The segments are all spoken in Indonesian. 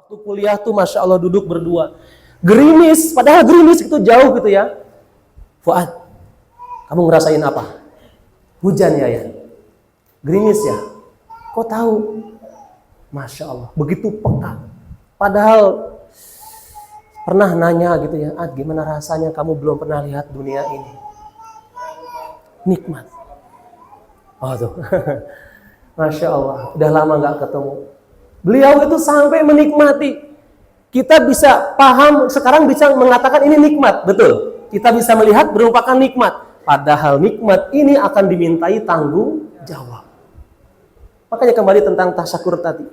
Waktu kuliah tuh Masya Allah duduk berdua. Gerimis, padahal gerimis itu jauh gitu ya. Fuad, kamu ngerasain apa? Hujan ya? Gerimis ya? Kok tahu? Masya Allah, begitu peka. Padahal pernah nanya gitu ya, Ad, gimana rasanya kamu belum pernah lihat dunia ini? Nikmat. Oh tuh, Masya Allah, udah lama gak ketemu. Beliau itu sampai menikmati. Kita bisa paham, sekarang bisa mengatakan ini nikmat, betul. Kita bisa melihat merupakan nikmat. Padahal nikmat ini akan dimintai tanggung jawab. Makanya kembali tentang tasyakur tadi.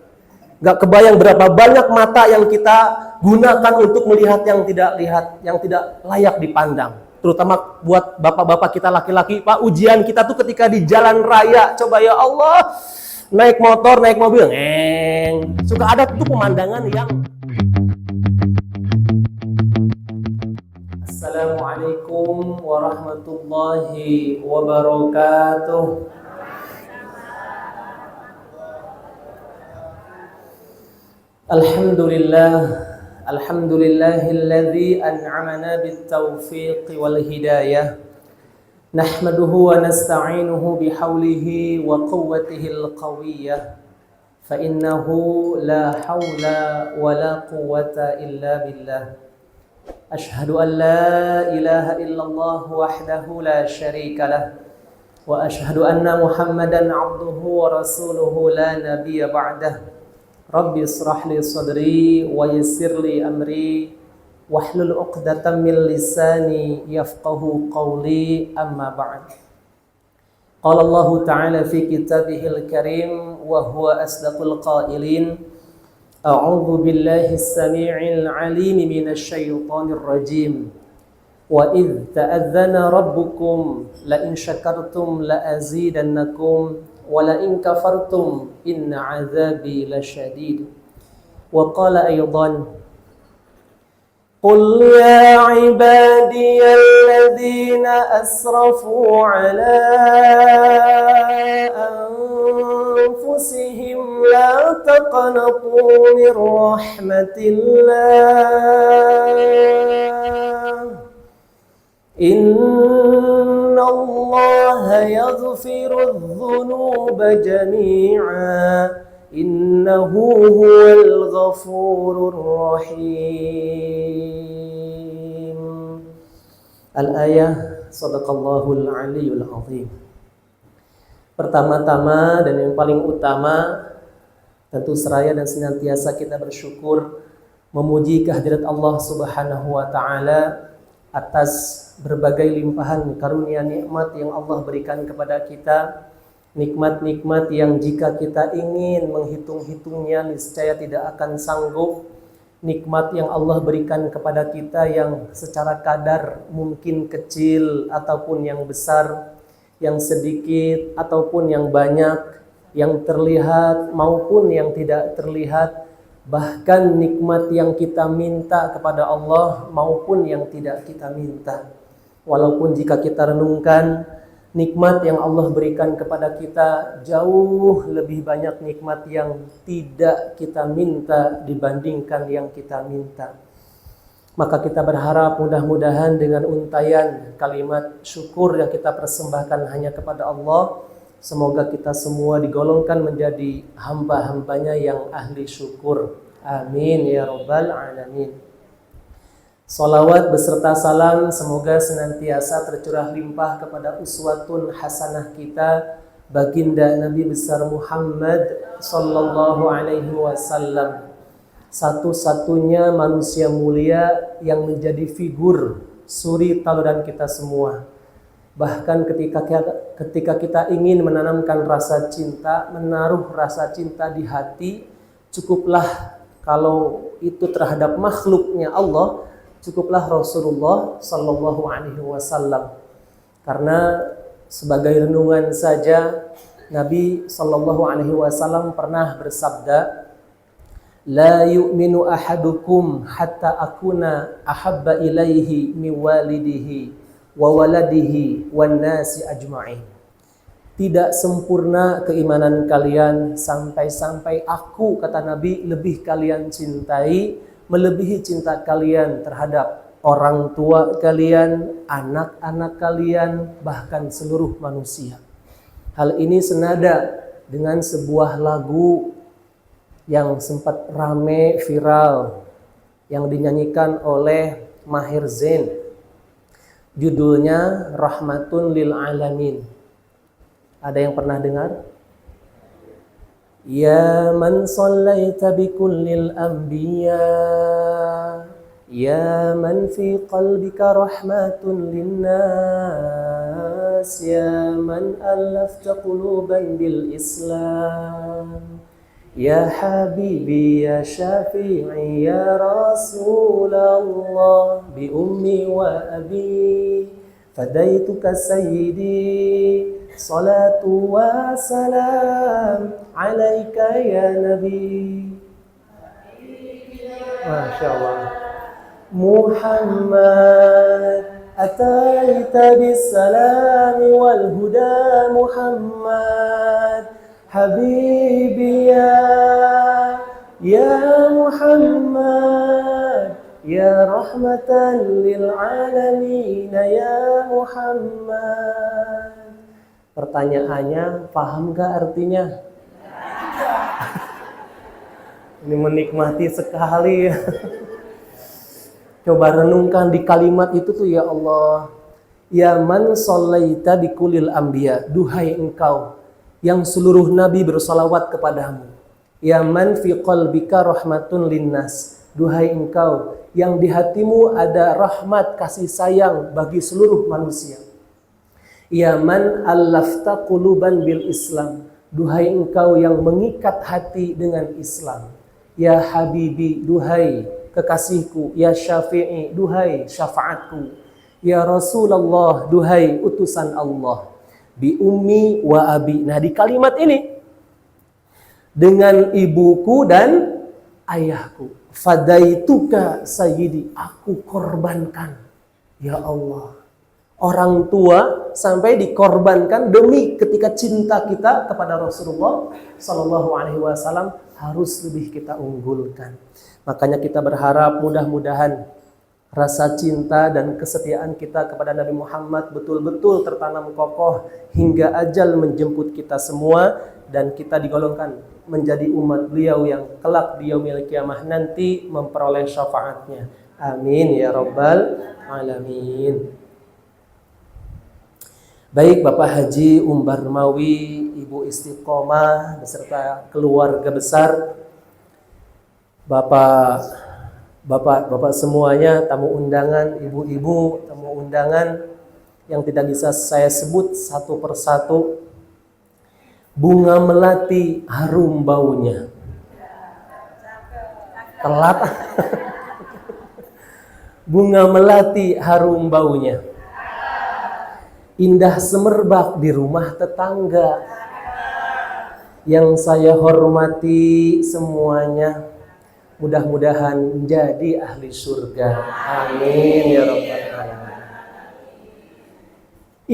Gak kebayang berapa banyak mata yang kita gunakan untuk melihat yang tidak layak dipandang. Terutama buat bapak-bapak kita laki-laki, Pak, ujian kita tuh ketika di jalan raya. Coba ya Allah, naik motor, naik mobil, suka ada tuh pemandangan yang Assalamualaikum warahmatullahi wabarakatuh. Alhamdulillahilladzi an'amana bit-taufiq wal hidayah. Nahmaduhu wa nasta'inuhu bihaulihi wa quwwatihi al-qawiyyah. Fa innahu la haula wa la quwwata illa billah. Ashhadu an la ilaha illallah wahdahu la syarika lah. Wa ashhadu anna Muhammadan abduhu wa rasuluhu la nabiyya ba'dah. Rabbi israh li sadri wa yassir li amri wahlul 'uqdatam min lisani yafqahu qawli, amma ba'd. Qala Allah ta'ala fi kitabihil karim wa huwa asdaqul qailin. A'udzu billahi as-sami'il 'alim minasy syaithanir rajim. Wa idz ta'adzana rabbukum la in syakartum la azidannakum wa la in kafartum inna 'adzabi lasyadid. Wa qala aydan qul ya 'ibadiyalladzina asrafu 'ala anfusihim la taqnatu min rahmatillah. Inna Allaha yaghfiru dzunuba jami'a innahu huwal ghafurur rahim. Al-ayah, sadaqallahul aliyyul azim. Pertama-tama dan yang paling utama, tentu seraya dan senantiasa kita bersyukur memuji kehadirat Allah Subhanahu wa taala atas berbagai limpahan karunia nikmat yang Allah berikan kepada kita. Nikmat-nikmat yang jika kita ingin menghitung-hitungnya niscaya tidak akan sanggup. Nikmat yang Allah berikan kepada kita yang secara kadar mungkin kecil ataupun yang besar, yang sedikit ataupun yang banyak, yang terlihat maupun yang tidak terlihat. Bahkan nikmat yang kita minta kepada Allah maupun yang tidak kita minta. Walaupun jika kita renungkan, nikmat yang Allah berikan kepada kita jauh lebih banyak nikmat yang tidak kita minta dibandingkan yang kita minta. Maka kita berharap mudah-mudahan dengan untayan kalimat syukur yang kita persembahkan hanya kepada Allah, semoga kita semua digolongkan menjadi hamba-hambanya yang ahli syukur. Amin ya rabbal alamin. Salawat beserta salam semoga senantiasa tercurah limpah kepada uswatun hasanah kita, baginda Nabi besar Muhammad sallallahu alaihi wasallam. Satu-satunya manusia mulia yang menjadi figur suri tauladan kita semua. Bahkan ketika kita ingin menanamkan rasa cinta, menaruh rasa cinta di hati, cukuplah kalau itu terhadap makhluknya Allah, cukuplah Rasulullah sallallahu alaihi wasallam. Karena sebagai renungan saja Nabi sallallahu alaihi wasallam pernah bersabda, la yu'minu ahadukum hatta akuna ahabba ilaihi min walidihi wa waladihi wan nasi ajma'in. Tidak sempurna keimanan kalian sampai-sampai aku, kata Nabi, lebih kalian cintai, melebihi cinta kalian terhadap orang tua kalian, anak-anak kalian, bahkan seluruh manusia. Hal ini senada dengan sebuah lagu yang sempat rame viral yang dinyanyikan oleh Maher Zain. Judulnya Rahmatun lil Alamin. Ada yang pernah dengar? Ya man sallaita bi kullil anbiya, ya man fi qalbika rahmatun linnas, ya man alafta quluban bil Islam, ya habibi ya syafi'i ya Rasulullah, bi ummi wa abi fadaituka sayyidi, salatu wa salam alaika ya Nabi. Masya Allah. Muhammad ataita bisalami wal huda, Muhammad habibi ya Muhammad, ya rahmatan lil alamin ya Muhammad. Pertanyaannya, paham gak artinya? Ini menikmati sekali. Coba renungkan di kalimat itu tuh, ya Allah. Ya man sallaita bikulil anbiya, duhai engkau yang seluruh nabi bersalawat kepadamu. Ya man fi qalbika rahmatun linnas, duhai engkau yang di hatimu ada rahmat kasih sayang bagi seluruh manusia. Ya man allafta quluban bil Islam, duhai engkau yang mengikat hati dengan Islam. Ya habibi, duhai kekasihku. Ya syafi'i, duhai syafaatku. Ya Rasulullah, duhai utusan Allah. Bi ummi wa abi. Nah, di kalimat ini, dengan ibuku dan ayahku. Fadaituka sayyidi, aku korbankan. Ya Allah, orang tua sampai dikorbankan demi ketika cinta kita kepada Rasulullah Sallallahu Alaihi Wasallam harus lebih kita unggulkan. Makanya kita berharap mudah-mudahan rasa cinta dan kesetiaan kita kepada Nabi Muhammad betul-betul tertanam kokoh hingga ajal menjemput kita semua, dan kita digolongkan menjadi umat beliau yang kelak di yaumil kiamah nanti memperoleh syafaatnya. Amin ya rabbal alamin. Baik Bapak Haji Umbar Mawi, Ibu Istiqomah beserta keluarga besar, Bapak semuanya, tamu undangan, ibu-ibu, tamu undangan yang tidak bisa saya sebut satu persatu. Bunga melati harum baunya. Telat. Bunga melati harum baunya. Indah semerbak di rumah tetangga. Yang saya hormati semuanya, mudah-mudahan menjadi ahli surga. Amin ya rabbal alamin.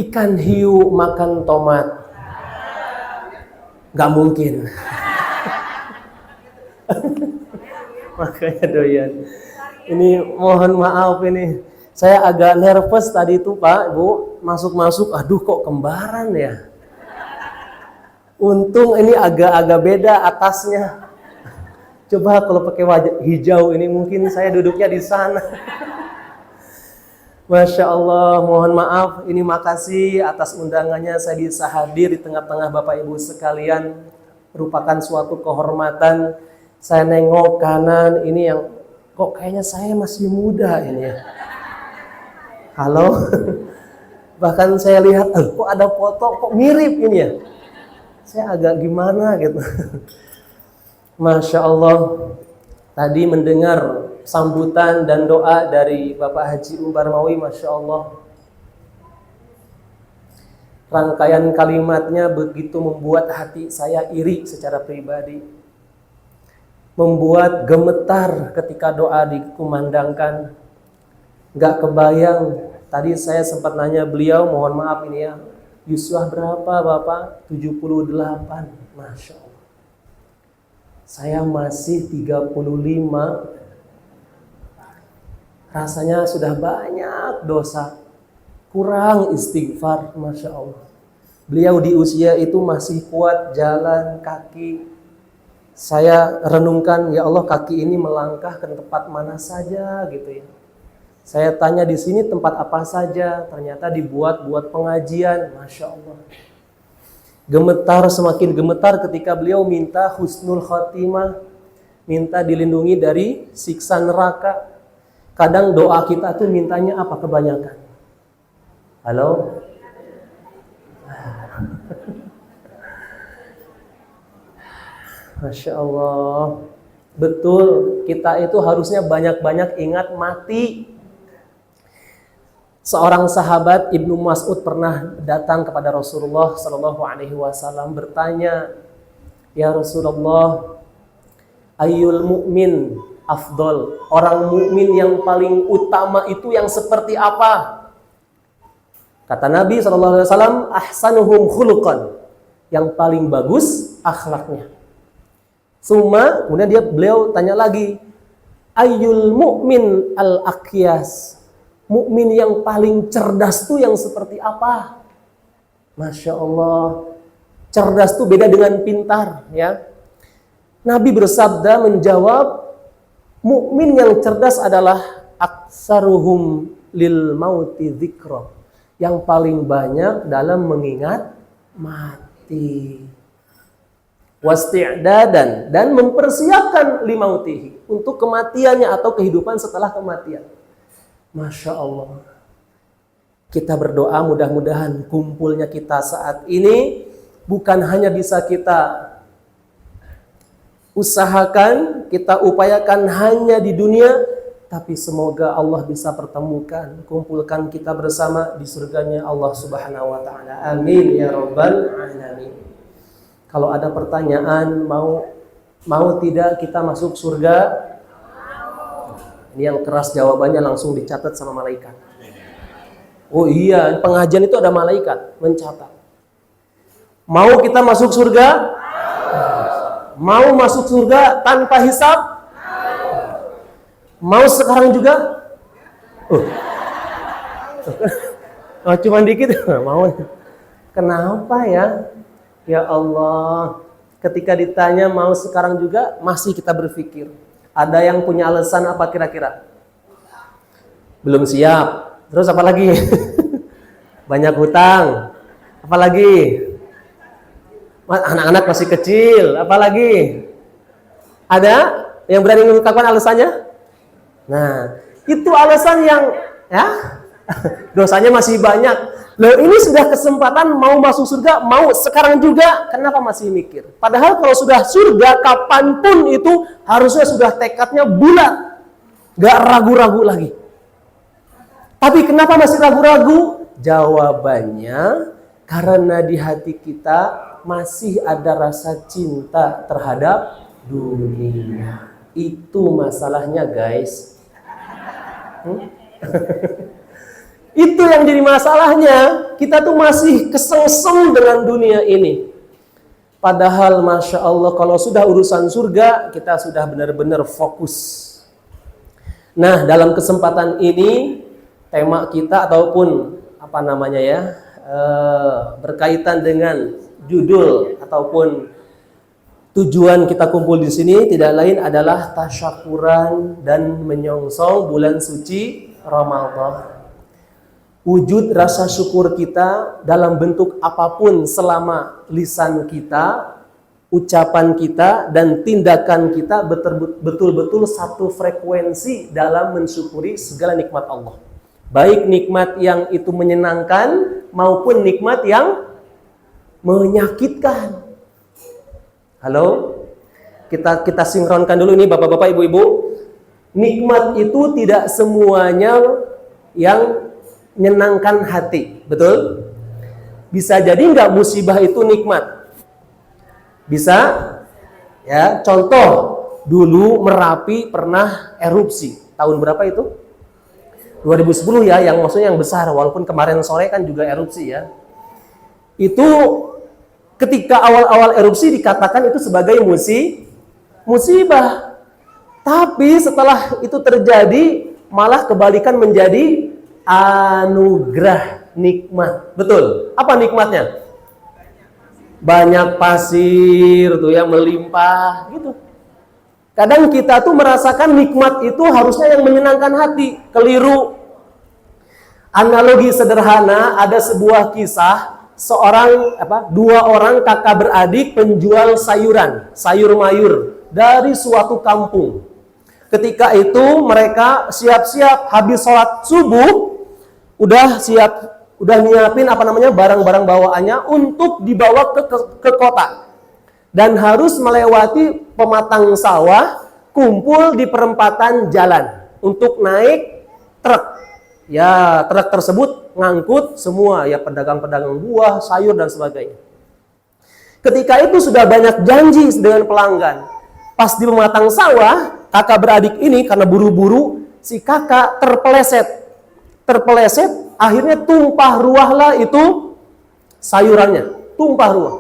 Ikan hiu makan tomat, gak mungkin. Makanya doyan. Ini mohon maaf ini, saya agak nervous tadi itu Pak, Bu. Masuk-masuk, aduh kok kembaran ya. Untung ini agak-agak beda atasnya. Coba kalau pakai wajah hijau ini mungkin saya duduknya di sana. Masya Allah, mohon maaf. Ini makasih atas undangannya saya bisa hadir di tengah-tengah Bapak Ibu sekalian. Merupakan suatu kehormatan. Saya nengok kanan, ini yang kok kayaknya saya masih muda ini ya. Halo. Bahkan saya lihat, kok ada foto, kok mirip ini ya. Saya agak gimana gitu. Masya Allah. Tadi mendengar sambutan dan doa dari Bapak Haji Umbar Mawi, Masya Allah. Rangkaian kalimatnya begitu membuat hati saya iri secara pribadi. Membuat gemetar ketika doa dikumandangkan. Gak kebayang. Tadi saya sempat nanya beliau, mohon maaf ini ya, Yuswa berapa Bapak? 78. Masya Allah. Saya masih 35. Rasanya sudah banyak dosa. Kurang istighfar, Masya Allah. Beliau di usia itu masih kuat jalan kaki. Saya renungkan, ya Allah, kaki ini melangkah ke tempat mana saja gitu ya. Saya tanya di sini tempat apa saja, ternyata dibuat pengajian, Masya Allah. Gemetar, semakin gemetar ketika beliau minta husnul khotimah, minta dilindungi dari siksa neraka. Kadang doa kita tuh mintanya apa kebanyakan? Halo? Masya Allah. Betul, kita itu harusnya banyak-banyak ingat mati. Seorang sahabat Ibnu Mas'ud pernah datang kepada Rasulullah Sallallahu Alaihi Wasallam bertanya, ya Rasulullah, ayyul mu'min afdol, orang mukmin yang paling utama itu yang seperti apa? Kata Nabi Sallallahu Alaihi Wasallam, ahsanuhum khuluqan, yang paling bagus akhlaknya. Kemudian beliau tanya lagi, ayyul mu'min al-aqyas, mukmin yang paling cerdas tuh yang seperti apa? Masya Allah, cerdas tuh beda dengan pintar ya. Nabi bersabda menjawab, mukmin yang cerdas adalah aksaruhum lil mauti dzikra, yang paling banyak dalam mengingat mati. Wasti'dadan, dan mempersiapkan limautihi, untuk kematiannya atau kehidupan setelah kematian. Masya Allah. Kita berdoa mudah-mudahan kumpulnya kita saat ini bukan hanya bisa kita usahakan, kita upayakan hanya di dunia, tapi semoga Allah bisa pertemukan, kumpulkan kita bersama di surganya Allah Subhanahu wa Ta'ala. Amin ya Rabbal Alamin. Kalau ada pertanyaan, mau tidak kita masuk surga? Ini yang keras jawabannya langsung dicatat sama malaikat. Oh iya, pengajian itu ada malaikat mencatat. Mau kita masuk surga? Mau masuk surga tanpa hisab? Mau sekarang juga? Oh, cuma dikit mau. Kenapa ya? Ya Allah, ketika ditanya mau sekarang juga, masih kita berpikir. Ada yang punya alasan apa kira-kira? Belum siap. Terus apa lagi? Banyak hutang. Apa lagi? Anak-anak masih kecil. Apa lagi? Ada yang berani mengungkapkan alasannya? Nah, itu alasan yang ya dosanya masih banyak. Loh, ini sudah kesempatan mau masuk surga, mau sekarang juga, kenapa masih mikir? Padahal kalau sudah surga, kapanpun itu harusnya sudah tekadnya bulat, gak ragu-ragu lagi. Tapi kenapa masih ragu-ragu? Jawabannya, karena di hati kita masih ada rasa cinta terhadap dunia. Itu masalahnya, guys. Itu yang jadi masalahnya. Kita tuh masih kesengsem dengan dunia ini. Padahal Masya Allah, kalau sudah urusan surga, kita sudah benar-benar fokus. Nah, dalam kesempatan ini, tema kita ataupun apa namanya ya, berkaitan dengan judul ataupun tujuan kita kumpul di sini tidak lain adalah tasyakuran dan menyongsong bulan suci Ramadan. Wujud rasa syukur kita dalam bentuk apapun selama lisan kita, ucapan kita, dan tindakan kita betul-betul satu frekuensi dalam mensyukuri segala nikmat Allah. Baik nikmat yang itu menyenangkan maupun nikmat yang menyakitkan. Halo? Kita sinkronkan dulu nih Bapak-bapak, Ibu-ibu. Nikmat itu tidak semuanya yang menyenangkan hati, betul? Bisa jadi nggak musibah itu nikmat? Bisa? Ya, contoh dulu Merapi pernah erupsi. Tahun berapa itu? 2010 ya, yang maksudnya yang besar. Walaupun kemarin sore kan juga erupsi ya. Itu ketika awal-awal erupsi dikatakan itu sebagai musibah. Tapi setelah itu terjadi malah kebalikan menjadi anugerah, nikmat. Betul. Apa nikmatnya? Banyak pasir tuh yang melimpah gitu. Kadang kita tuh merasakan nikmat itu harusnya yang menyenangkan hati. Keliru. Analogi sederhana, ada sebuah kisah dua orang kakak beradik penjual sayuran, sayur mayur dari suatu kampung. Ketika itu mereka siap-siap habis sholat subuh, udah nyiapin barang-barang bawaannya untuk dibawa ke kota. Dan harus melewati pematang sawah, kumpul di perempatan jalan untuk naik truk. Ya, truk tersebut ngangkut semua, ya pedagang-pedagang buah, sayur, dan sebagainya. Ketika itu sudah banyak janji dengan pelanggan. Pas di pematang sawah, kakak beradik ini karena buru-buru, si kakak terpeleset, akhirnya tumpah ruahlah itu sayurannya, tumpah ruah.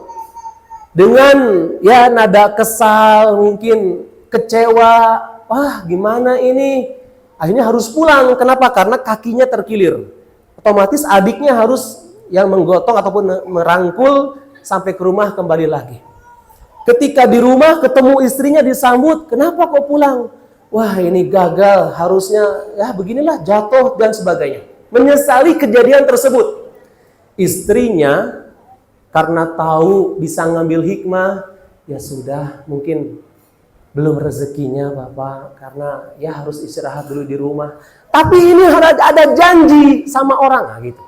Dengan ya nada kesal, mungkin kecewa, wah gimana ini? Akhirnya harus pulang. Kenapa? Karena kakinya terkilir. Otomatis adiknya harus yang menggotong ataupun merangkul sampai ke rumah kembali lagi. Ketika di rumah ketemu istrinya disambut, kenapa kok pulang? Wah ini gagal, harusnya ya beginilah, jatuh dan sebagainya. Menyesali kejadian tersebut. Istrinya karena tahu bisa ngambil hikmah, ya sudah mungkin belum rezekinya Bapak, karena ya harus istirahat dulu di rumah. Tapi ini ada janji sama orang, nah, gitu.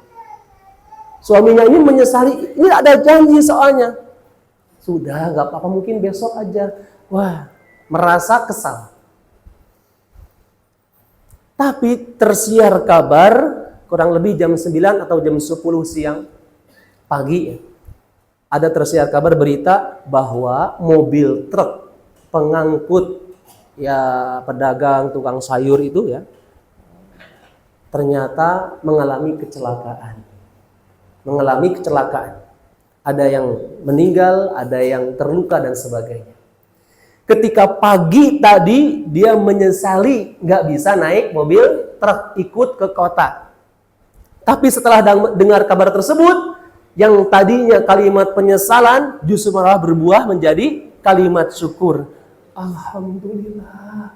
Suaminya ini menyesali, ini ada janji soalnya. Sudah, nggak apa-apa, mungkin besok aja. Wah, merasa kesal. Tapi tersiar kabar, kurang lebih jam 9 atau jam 10 siang, pagi ya, ada tersiar kabar berita bahwa mobil truk pengangkut ya pedagang tukang sayur itu ya, ternyata mengalami kecelakaan. Ada yang meninggal, ada yang terluka dan sebagainya. Ketika pagi tadi dia menyesali nggak bisa naik mobil truk ikut ke kota. Tapi setelah dengar kabar tersebut, yang tadinya kalimat penyesalan justru malah berbuah menjadi kalimat syukur. Alhamdulillah,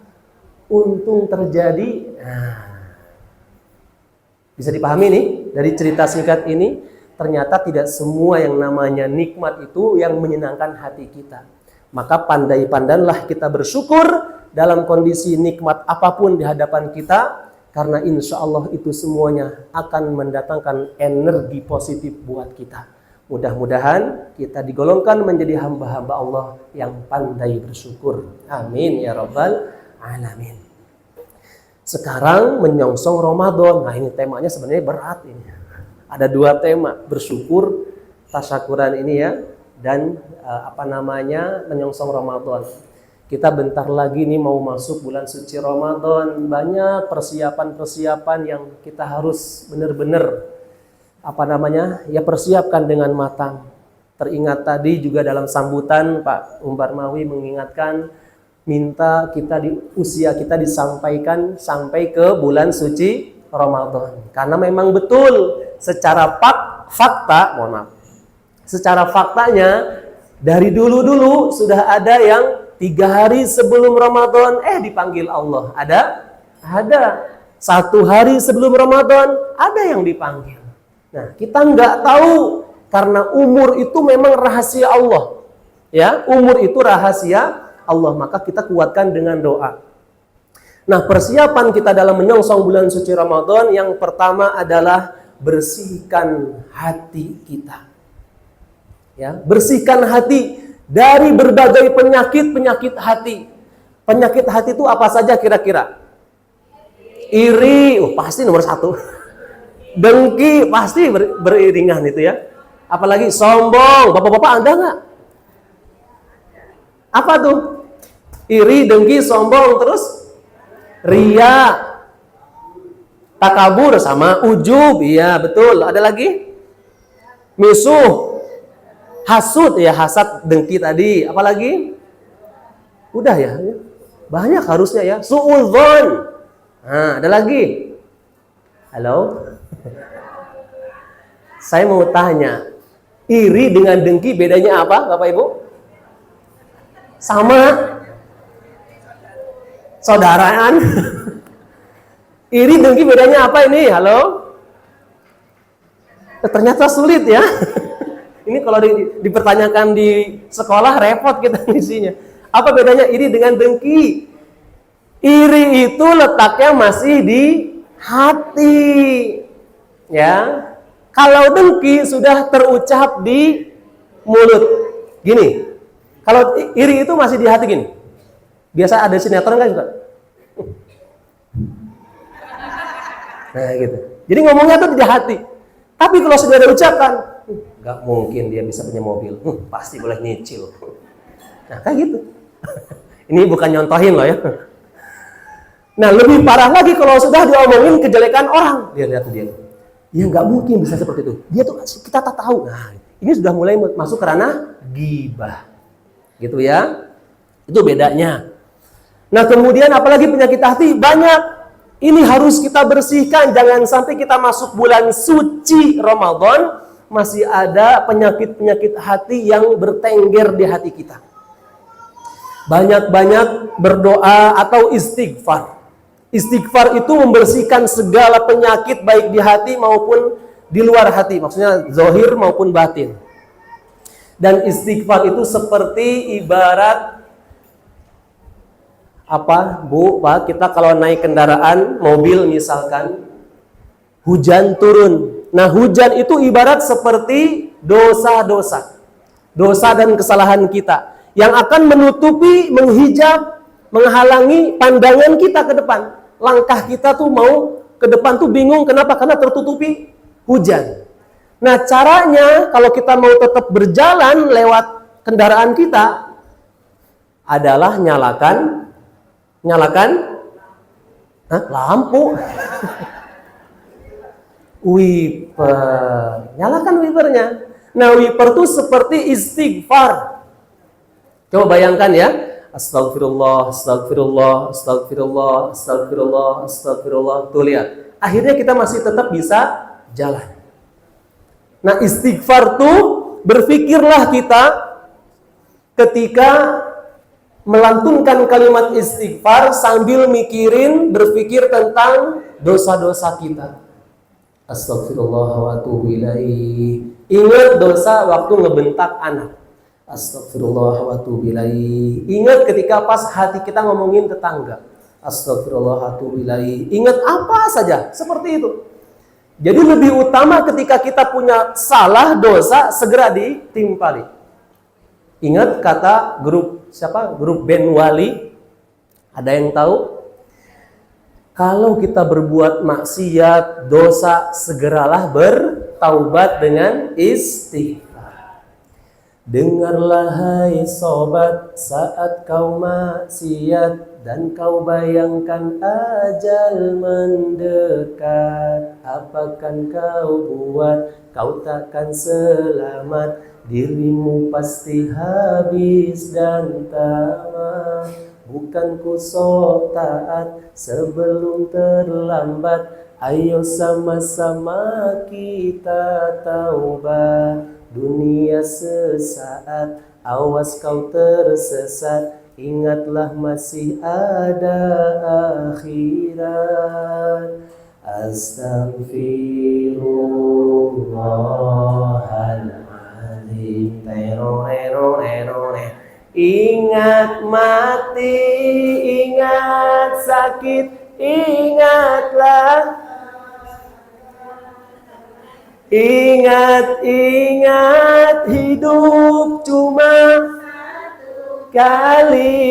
untung terjadi. Nah, bisa dipahami nih dari cerita singkat ini. Ternyata tidak semua yang namanya nikmat itu yang menyenangkan hati kita. Maka pandai-pandailah kita bersyukur dalam kondisi nikmat apapun di hadapan kita. Karena insya Allah itu semuanya akan mendatangkan energi positif buat kita. Mudah-mudahan kita digolongkan menjadi hamba-hamba Allah yang pandai bersyukur. Amin ya rabbal alamin. Sekarang menyongsong Ramadan. Nah ini temanya sebenarnya berat ini. Ada dua tema, bersyukur, tasyakuran ini ya, dan menyongsong Ramadan. Kita bentar lagi nih mau masuk bulan suci Ramadan, banyak persiapan-persiapan yang kita harus benar-benar persiapkan dengan matang. Teringat tadi juga dalam sambutan Pak Umar Mawi mengingatkan, minta kita di usia kita disampaikan sampai ke bulan suci Ramadan. Karena memang betul secara faktanya dari dulu sudah ada yang 3 hari sebelum Ramadan dipanggil Allah. Ada 1 hari sebelum Ramadan ada yang dipanggil. Nah, kita nggak tahu karena umur itu memang rahasia Allah. Ya, umur itu rahasia Allah, maka kita kuatkan dengan doa. Nah, persiapan kita dalam menyongsong bulan suci Ramadan yang pertama adalah bersihkan hati kita. Ya, bersihkan hati dari berbagai penyakit hati. Penyakit hati itu apa saja kira-kira? Iri, pasti nomor 1. Dengki, pasti beriringan itu ya. Apalagi sombong, bapak-bapak Anda nggak? Apa tuh? Iri, dengki, sombong, terus ria, takabur sama ujub, iya betul. Ada lagi? Misuh, Hasud ya, hasad, dengki tadi. Apalagi? Udah ya. Banyak harusnya ya. Su'udzon. Nah, ada lagi. Halo? Saya mau tanya. Iri dengan dengki bedanya apa, Bapak Ibu? Sama. Saudaraan. Iri dengki bedanya apa ini? Halo? Ternyata sulit ya. Ini kalau dipertanyakan di sekolah repot kita ngisinya. Apa bedanya iri dengan dengki? Iri itu letaknya masih di hati. Ya. Kalau dengki sudah terucap di mulut. Gini. Kalau iri itu masih di hati gini. Biasa ada sinetron kan juga. Nah gitu. Jadi ngomongnya tuh di hati. Tapi kalau sudah ada ucapan, nggak mungkin dia bisa punya mobil. Pasti boleh nyicil. Nah kayak gitu. Ini bukan nyontohin loh ya. Nah lebih parah lagi kalau sudah diomongin kejelekan orang. Lihat dia. Ya nggak mungkin bisa seperti itu. Dia tuh kita tak tahu. Nah ini sudah mulai masuk ke ranah ghibah. Gitu ya. Itu bedanya. Nah kemudian apalagi penyakit hati banyak. Ini harus kita bersihkan. Jangan sampai kita masuk bulan suci Ramadan masih ada penyakit-penyakit hati yang bertengger di hati kita. Banyak-banyak berdoa atau istighfar. Istighfar itu membersihkan segala penyakit baik di hati maupun di luar hati. Maksudnya zahir maupun batin. Dan istighfar itu seperti ibarat apa, Bu, Pak, kita kalau naik kendaraan, mobil misalkan, hujan turun. Nah, hujan itu ibarat seperti dosa-dosa. Dosa dan kesalahan kita. Yang akan menutupi, menghijab, menghalangi pandangan kita ke depan. Langkah kita tuh mau ke depan tuh bingung. Kenapa? Karena tertutupi hujan. Nah, caranya kalau kita mau tetap berjalan lewat kendaraan kita adalah nyalakan lampu. Wiper. Nyalakan wipernya. Nah, wiper itu seperti istighfar. Coba bayangkan ya. Astagfirullah, astagfirullah, astagfirullah, astagfirullah, astagfirullah. Tuh lihat. Akhirnya kita masih tetap bisa jalan. Nah, istighfar tuh berpikirlah kita ketika melantunkan kalimat istighfar sambil mikirin, berpikir tentang dosa-dosa kita. Astagfirullah wa atubu ilaih. Ingat dosa waktu ngebentak anak. Astagfirullah wa atubu ilaih. Ingat ketika pas hati kita ngomongin tetangga. Astagfirullah wa atubu ilaih. Ingat apa saja seperti itu. Jadi lebih utama ketika kita punya salah, dosa, segera ditimpali. Ingat kata grup band Wali? Ada yang tahu? Kalau kita berbuat maksiat, dosa, segeralah bertaubat dengan istighfar. Dengarlah hai sobat saat kau maksiat dan kau bayangkan ajal mendekat. Apakan kau buat, kau takkan selamat. Dirimu pasti habis dan tamat. Bukan ku sok taat sebelum terlambat. Ayo sama-sama kita taubat. Dunia sesaat, awas kau tersesat. Ingatlah masih ada akhirat. Astaghfirullahaladzim. Ingat mati, ingat sakit, ingatlah. Ingat hidup cuma kali.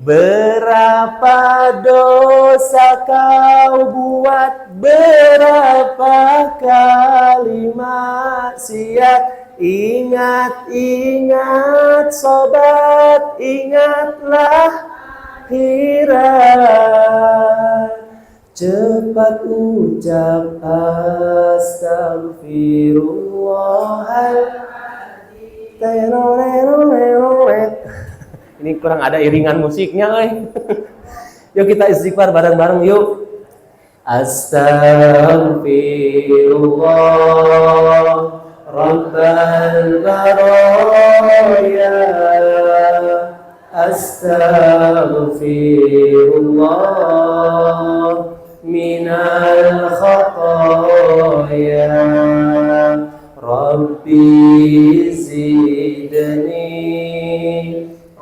Berapa dosa kau buat, berapa kali maksiat. Ingat sobat, ingatlah akhirat. Cepat ucap astagfirullah. Ini kurang ada iringan musiknya, Yuk kita istighfar bareng-bareng yuk. Astaghfirullah Rabbal baraya. Astaghfirullah minal khataya. Rabbi zidni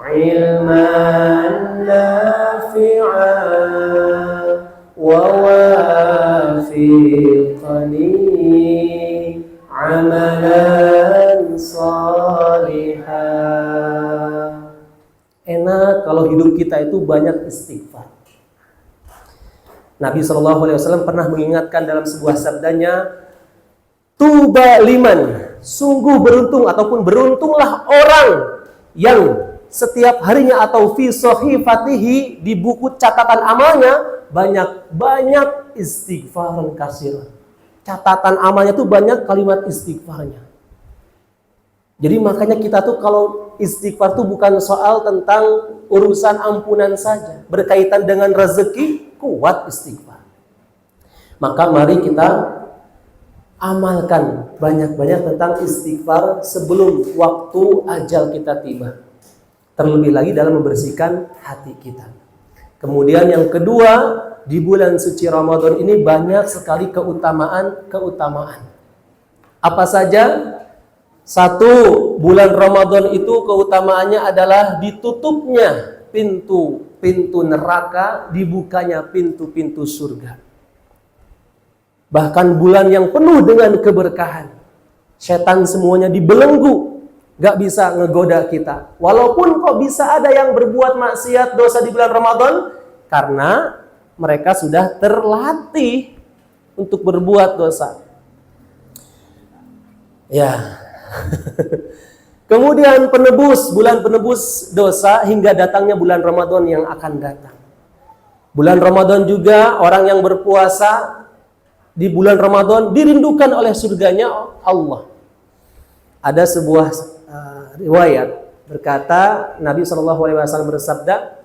ilman nafi'an wa wafiqni amalan salihah. Enak kalau hidup kita itu banyak istighfar. Nabi SAW pernah mengingatkan dalam sebuah sabdanya, tuba liman, sungguh beruntung ataupun beruntunglah orang yang setiap harinya atau fi sahifatihi, di buku catatan amalnya banyak istighfaran kasir. Catatan amalnya tuh banyak kalimat istighfarnya. Jadi makanya kita tuh kalau istighfar tuh bukan soal tentang urusan ampunan saja, berkaitan dengan rezeki, kuat istighfar. Maka mari kita amalkan banyak-banyak tentang istighfar sebelum waktu ajal kita tiba. Terlebih lagi dalam membersihkan hati kita. Kemudian yang kedua, di bulan suci Ramadan ini banyak sekali keutamaan. Apa saja? Satu, bulan Ramadan itu keutamaannya adalah ditutupnya pintu neraka, dibukanya pintu-pintu surga. Bahkan bulan yang penuh dengan keberkahan. Setan semuanya dibelenggu, gak bisa ngegoda kita. Walaupun kok bisa ada yang berbuat maksiat dosa di bulan Ramadan, karena mereka sudah terlatih untuk berbuat dosa. Ya. Kemudian bulan penebus dosa hingga datangnya bulan Ramadan yang akan datang. Bulan Ramadan juga orang yang berpuasa di bulan Ramadan dirindukan oleh surganya Allah. Ada sebuah riwayat berkata Nabi SAW bersabda,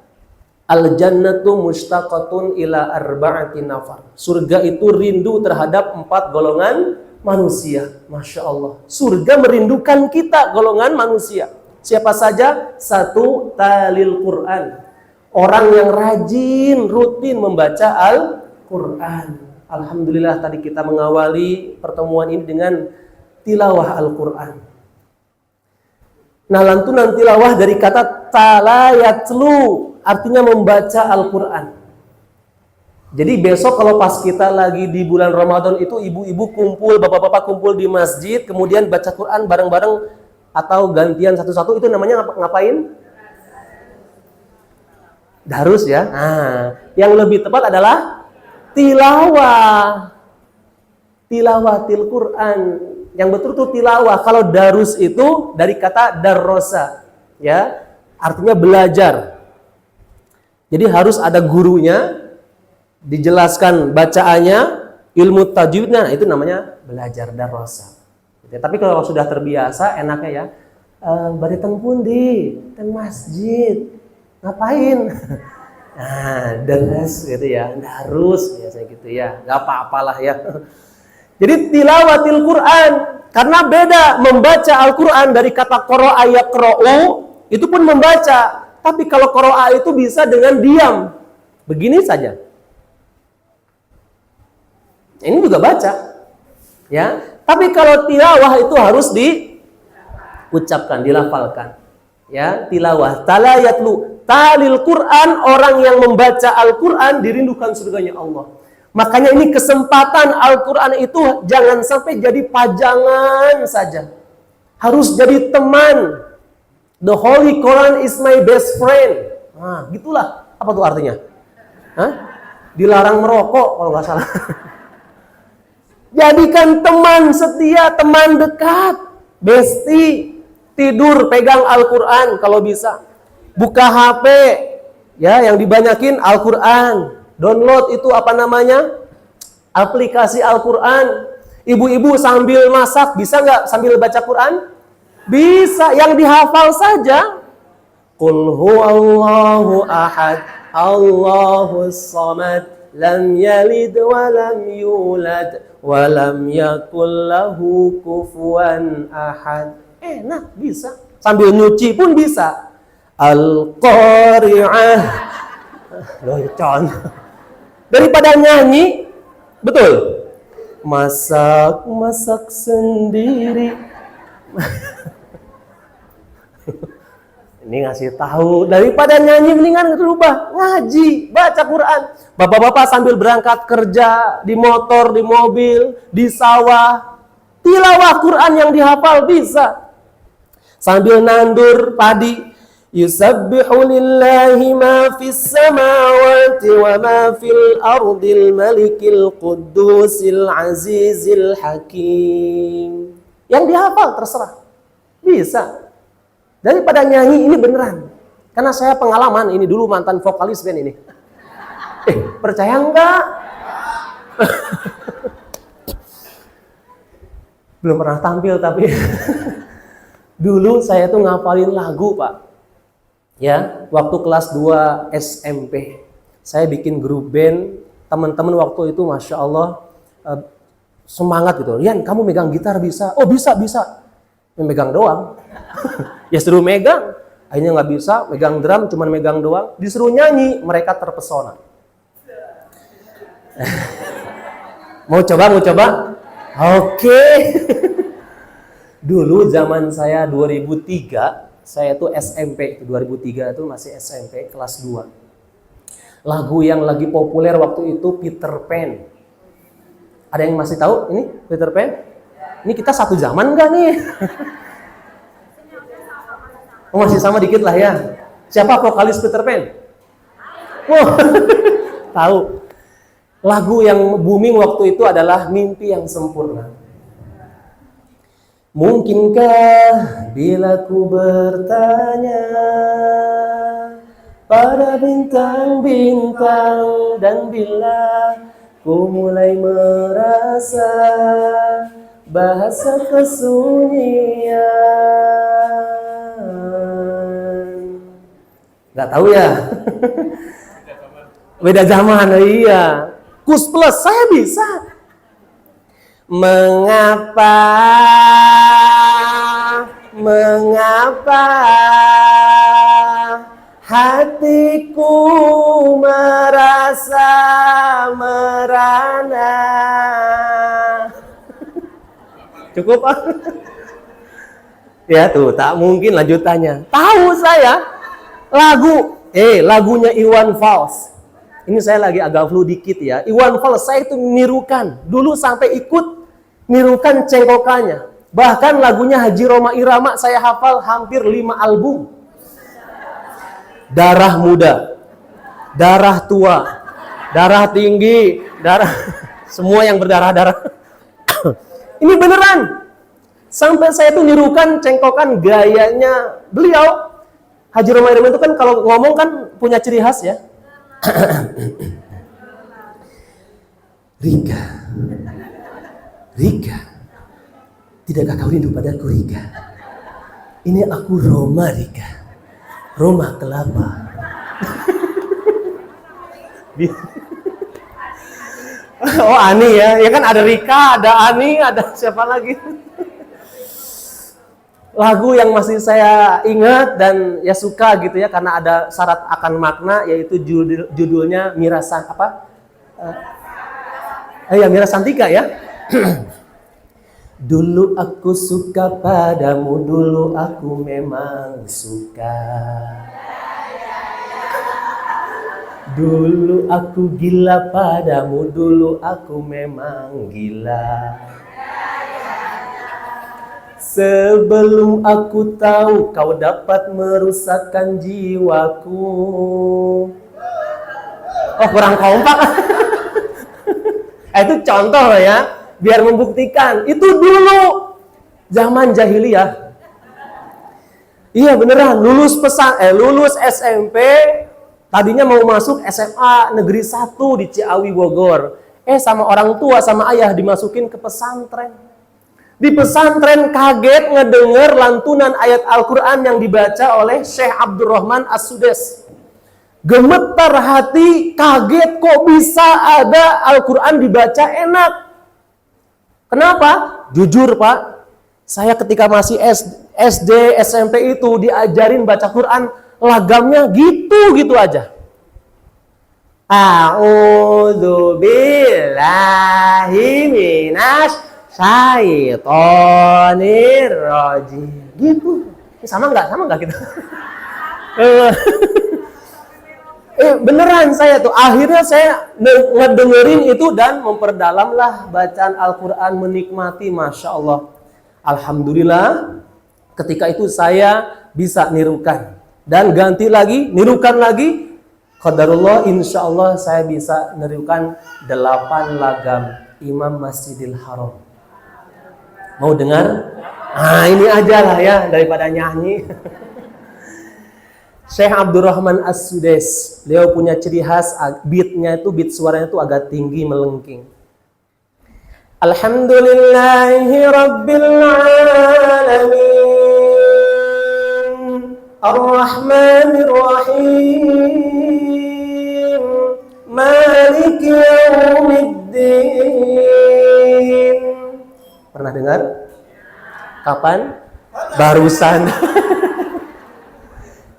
al-jannatu mushtaqatun ila arba'ati nafar. Surga itu rindu terhadap 4 golongan manusia. Masya Allah. Surga merindukan kita, golongan manusia. Siapa saja? 1, talil Quran. Orang yang rajin, rutin membaca Al-Quran. Alhamdulillah tadi kita mengawali pertemuan ini dengan tilawah Al-Quran. Nah, lantunan tilawah dari kata talayatlu, artinya membaca Al-Quran. Jadi besok kalau pas kita lagi di bulan Ramadan itu ibu-ibu kumpul, bapak-bapak kumpul di masjid, kemudian baca Quran bareng-bareng atau gantian satu-satu, itu namanya ngapain? Darus ya. Nah, yang lebih tepat adalah tilawah. Tilawatil Quran. Yang betul itu tilawah. Kalau darus itu dari kata darrosa, ya, artinya belajar. Jadi harus ada gurunya, dijelaskan bacaannya, ilmu tajwidnya, itu namanya belajar darrosa. Tapi kalau sudah terbiasa, enaknya ya, bari teng pundi, teng masjid, ngapain? Nah, deres gitu ya, darus biasanya gitu ya, nggak apa-apalah ya. Jadi tilawatil Quran, karena beda membaca Al-Quran dari kata qara'a yaqra'u, itu pun membaca. Tapi kalau qara'a itu bisa dengan diam, begini saja. Ini juga baca, ya. Tapi kalau tilawah itu harus diucapkan, dilafalkan, ya. Tilawah, talayatlu, talil Quran, orang yang membaca Al-Quran dirindukan surganya Allah. Makanya ini kesempatan Al-Quran itu jangan sampai jadi pajangan saja, harus jadi teman. The Holy Quran is my best friend. Nah, gitulah. Apa tuh artinya? Hah? Dilarang merokok kalau nggak salah. Jadikan teman setia, teman dekat, besti, tidur pegang Al-Quran kalau bisa. Buka HP, ya, yang dibanyakin Al-Quran. Download itu apa namanya? Aplikasi Al-Quran. Ibu-ibu sambil masak, bisa nggak sambil baca Quran? Bisa, yang dihafal saja. Qul huwallahu ahad, Allahus samad, lam yalid wa lam yulad, wa lam yakul lahu kufuwan ahad. Enak, bisa. Sambil nyuci pun bisa. Al-Qari'ah. Loh, daripada nyanyi, betul? Masak sendiri. Ini ngasih tahu, daripada nyanyi mendingan rubah ngaji, baca Quran. Bapak-bapak sambil berangkat kerja, di motor, di mobil, di sawah, tilawah Quran yang dihafal bisa. Sambil nandur padi, yusabbihu lillahi ma fis samawati wa ma fil ardil malikil qudusil azizil hakim. Yang dihafal terserah. Bisa. Daripada nyanyi, ini beneran. Karena saya pengalaman, ini dulu mantan vokalis band ini. Percaya enggak? Belum pernah tampil tapi dulu saya tuh ngapalin lagu, Pak. Ya, waktu kelas 2 SMP. Saya bikin grup band, teman-teman waktu itu Masya Allah semangat gitu. Rian, kamu megang gitar bisa? Oh bisa. Megang doang. Ya suruh megang. Akhirnya nggak bisa, megang drum, cuman megang doang. Disuruh nyanyi, mereka terpesona. Mau coba? Oke. Dulu zaman saya 2003, saya tuh SMP, 2003 itu masih SMP, kelas 2. Lagu yang lagi populer waktu itu Peter Pan. Ada yang masih tahu ini Peter Pan? Ini kita satu zaman nggak nih? Oh, masih sama dikit lah ya. Siapa vokalis Peter Pan? Oh, tahu. Lagu yang booming waktu itu adalah Mimpi yang Sempurna. Mungkinkah bila ku bertanya pada bintang-bintang, dan bila ku mulai merasa bahasa kesunyian. Gak tahu ya? Beda zaman, iya. Kus Plus, saya bisa. Mengapa hatiku merasa merana? Cukup? Ya tuh, tak mungkin lanjutannya. Tahu saya lagunya Iwan Fals. Ini saya lagi agak flu dikit ya. Iwan Fals saya itu menirukan. Dulu sampai ikut nirukan cengkokannya. Bahkan lagunya Haji Roma Irama saya hafal hampir 5 album. Darah muda, darah tua, darah tinggi, darah semua yang berdarah-darah. Ini beneran. Sampai saya tuh nirukan cengkokan gayanya beliau. Haji Roma Irama itu kan kalau ngomong kan punya ciri khas ya. Rika, tidakkah kau rindu padaku, Rika? Ini aku Roma, Rika. Roma kelapa. Oh, Ani ya. Ya kan ada Rika, ada Ani, ada siapa lagi? Lagu yang masih saya ingat dan ya suka gitu ya karena ada syarat akan makna, yaitu judulnya Mira Santika ya. Dulu aku suka padamu, dulu aku memang suka. Dulu aku gila padamu, dulu aku memang gila. Sebelum aku tahu kau dapat merusakkan jiwaku. Oh, kurang kompak. Itu contoh ya, biar membuktikan. Itu dulu zaman jahiliyah. Iya beneran, lulus SMP, tadinya mau masuk SMA Negeri 1 di Ciawi Bogor. Sama orang tua, sama ayah dimasukin ke pesantren. Di pesantren kaget ngedenger lantunan ayat Al-Quran yang dibaca oleh Syekh Abdurrahman As-Sudes. Gemetar hati, kaget kok bisa ada Al-Quran dibaca enak. Kenapa? Jujur Pak, saya ketika masih SD, SMP itu diajarin baca Quran, lagamnya gitu-gitu aja. A'udzu billahi minasy syaitonir rajim. Gitu. Sama nggak kita? Beneran saya tuh. Akhirnya saya ngedengerin itu dan memperdalamlah bacaan Al-Quran, menikmati. Masya Allah. Alhamdulillah. Ketika itu saya bisa nirukan. Dan ganti lagi, nirukan lagi. Qadarullah, insya Allah saya bisa nirukan 8 lagam Imam Masjidil Haram. Mau dengar? Ini aja lah ya, daripada nyanyi. Syekh Abdurrahman As-Sudes, beliau punya ciri khas, beat suaranya itu agak tinggi, melengking. Alhamdulillahi Rabbil Alamin, Ar-Rahmanir Rahim, Maliki Yaumiddin. Pernah dengar? Kapan? Barusan.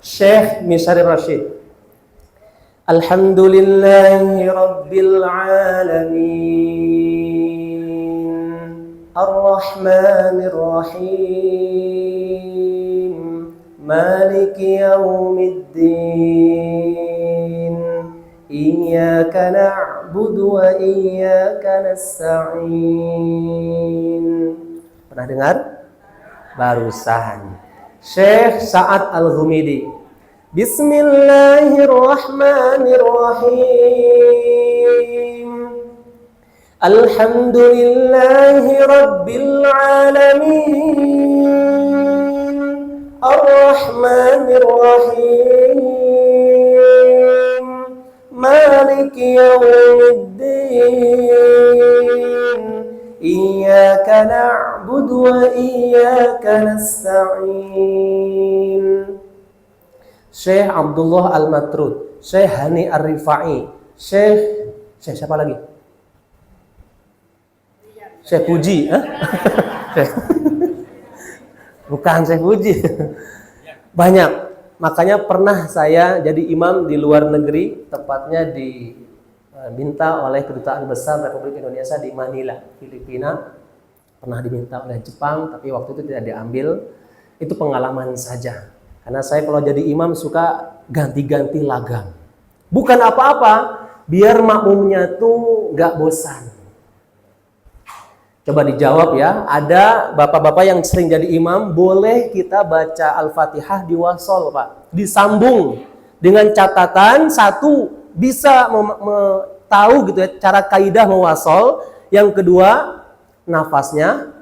Syekh Misyari Rashid. Alhamdulillahi Rabbil Alamin, Ar-Rahmanir Rahim, Maliki Yaumiddin, Iyyaka na'budu wa iyyaka nasta'in. Pernah dengar? Barusan. Syekh Sa'ad Al-Ghumidi. Bismillahirrahmanirrahim. Alhamdulillahi Rabbil Alamin, Ar-Rahmanir Rahim, Maliki Yaumiddin, Iyyaka na'budu wa iyyaka nasta'in. Syekh Abdullah Al-Matrud, Syekh Hani Ar-Rifai, Syekh siapa lagi? Syekh Puji, bukan Syekh Puji. Banyak. Makanya pernah saya jadi imam di luar negeri, tepatnya diminta oleh Kedutaan Besar Republik Indonesia di Manila, Filipina. Pernah diminta oleh Jepang, tapi waktu itu tidak diambil. Itu pengalaman saja. Karena saya kalau jadi imam suka ganti-ganti lagam. Bukan apa-apa, biar makmumnya tuh gak bosan. Coba dijawab ya, ada bapak-bapak yang sering jadi imam, boleh kita baca Al-Fatihah di wasol Pak. Disambung dengan catatan, satu bisa tahu gitu ya, cara kaidah mewasol. Yang kedua, nafasnya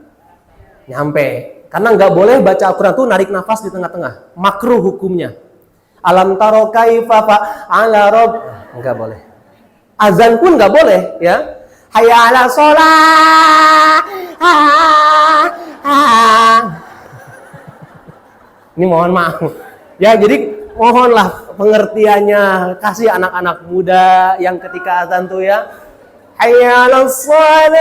nyampe. Karena nggak boleh baca Al-Quran tuh narik nafas di tengah-tengah. Makruh hukumnya. Alam taro kaifa fa'ala rabb. Nggak boleh. Azan pun nggak boleh ya. Hayya 'ala sholat. Ini mohon maaf. Ya, jadi mohonlah pengertiannya. Kasih anak-anak muda yang ketika azan tuh ya. Hayya 'ala sholat.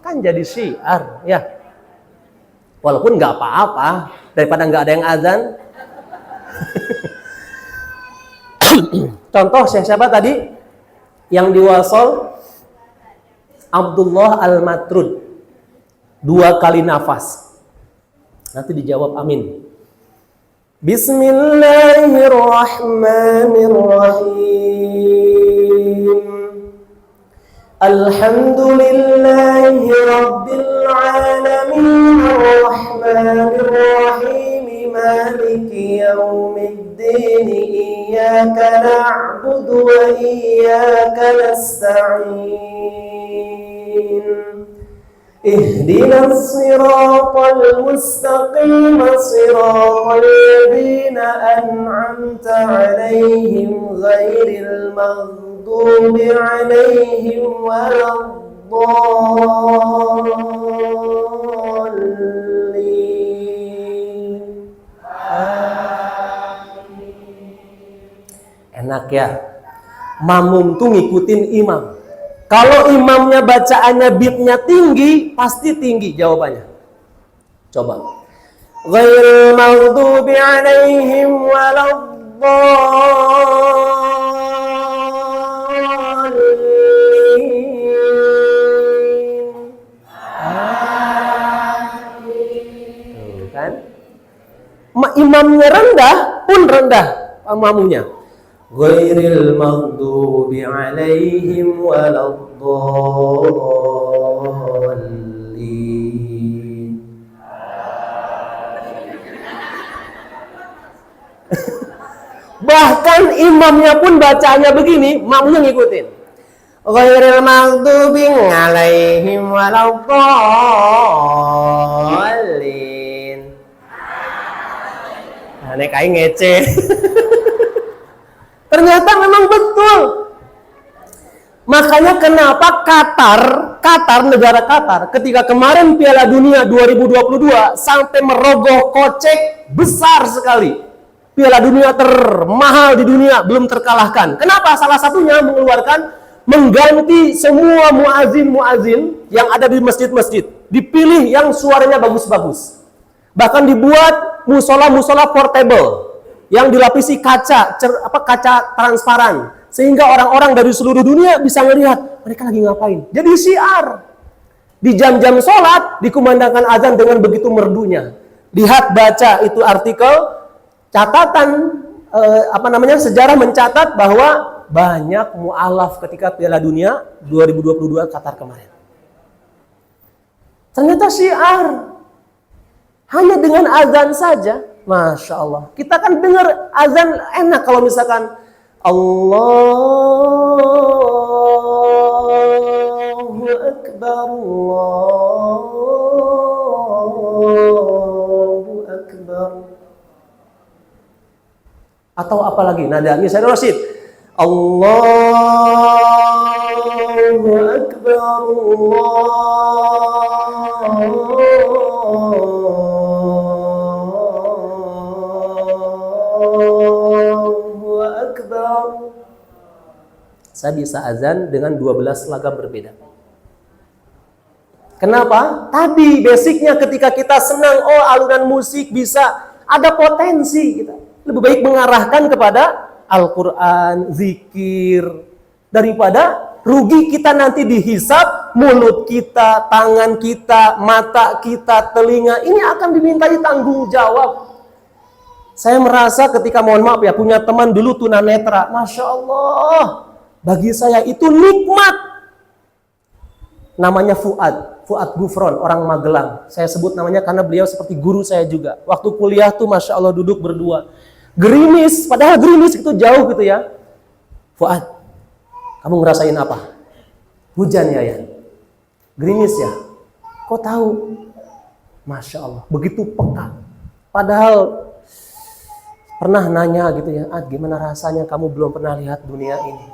Kan jadi syiar ya. Walaupun nggak apa-apa, daripada nggak ada yang azan. Contoh siapa tadi yang diwasol? Abdullah Al-Matrud. 2 kali nafas. Nanti dijawab amin. Bismillahirrahmanirrahim. Alhamdulillahi Rabbil Alamin, Ar-Rahmanir Rahim, Maliki Yaumiddin, Iyyaka na'budu wa iyyaka nasta'in. Ihdinas siratal mustaqim siratal ladzina an'amta 'alaihim ghairil maghdubi 'alaihim waladdallin. Enak ya, makmum tuh ngikutin imam. Kalau imamnya bacaannya beatnya tinggi, pasti tinggi jawabannya. Coba. Ghairil maghdubi 'alaihim waladdallin. Tuh kan? Imamnya rendah pun rendah makmumnya. Ghairil maghdubi 'alaihim waladdallin. Bahkan imamnya pun bacanya begini, makmumnya ngikutin. Ghairil maghdubi 'alaihim waladdallin. Nah, nek aing ngece. Ternyata memang betul. Makanya kenapa Qatar, negara Qatar, ketika kemarin Piala Dunia 2022 sampai merogoh kocek besar sekali. Piala Dunia termahal di dunia, belum terkalahkan. Kenapa? Salah satunya mengganti semua muazin yang ada di masjid-masjid. Dipilih yang suaranya bagus-bagus. Bahkan dibuat musola portable yang dilapisi kaca transparan, sehingga orang-orang dari seluruh dunia bisa melihat mereka lagi ngapain. Jadi syiar. Di jam-jam sholat dikumandangkan azan dengan begitu merdunya. Lihat, baca itu artikel catatan sejarah mencatat bahwa banyak mu'alaf ketika Piala Dunia 2022 Qatar kemarin. Ternyata syiar. Hanya dengan azan saja. Masya Allah. Kita kan dengar azan enak kalau misalkan Allahu Akbar, Allahu Akbar. Atau apalagi nada misalnya Rasid. Allahu Akbar, Allahu Akbar. Saya bisa azan dengan 12 lagam berbeda. Kenapa? Tadi basicnya ketika kita senang, alunan musik bisa ada potensi kita. Lebih baik mengarahkan kepada Al-Quran, zikir, daripada rugi kita nanti dihisab, mulut kita, tangan kita, mata kita, telinga, ini akan dimintai tanggung jawab. Saya merasa ketika, mohon maaf ya, punya teman dulu tunanetra, Masya Allah, bagi saya itu nikmat. Namanya Fuad Gufron, orang Magelang. Saya sebut namanya karena beliau seperti guru saya juga. Waktu kuliah tuh Masya Allah duduk berdua. Gerimis, padahal gerimis itu jauh gitu ya. Fuad, kamu ngerasain apa? Hujan ya? Gerimis ya? Kok tahu? Masya Allah, begitu peka. Padahal pernah nanya gitu ya, gimana rasanya kamu belum pernah lihat dunia ini?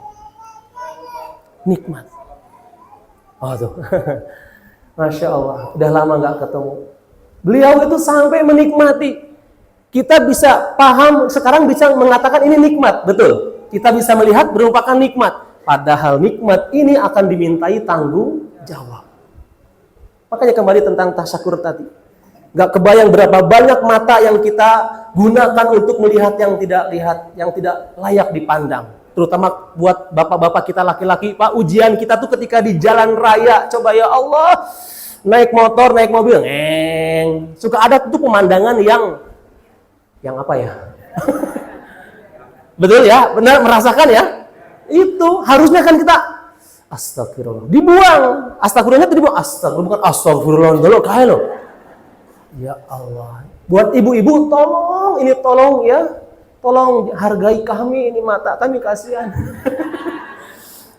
Nikmat. Oh tuh, Masya Allah, udah lama gak ketemu. Beliau itu sampai menikmati. Kita bisa paham, sekarang bisa mengatakan ini nikmat, betul. Kita bisa melihat merupakan nikmat. Padahal nikmat ini akan dimintai tanggung jawab. Makanya kembali tentang tasyakur tadi. Gak kebayang berapa banyak mata yang kita gunakan untuk melihat yang tidak layak dipandang. Terutama buat bapak-bapak kita laki-laki, Pak, ujian kita tuh ketika di jalan raya. Coba ya Allah, naik motor, naik mobil, suka ada tuh pemandangan yang apa ya? Betul ya? Benar merasakan ya? Itu harusnya kan kita astagfirullah. Dibuang. Astagfirullahnya dibuang. Astagfirullah, bukan astagfirullah dulu kayak lo. Ya Allah. Buat ibu-ibu tolong ya. Tolong hargai kami, ini mata kami kasihan.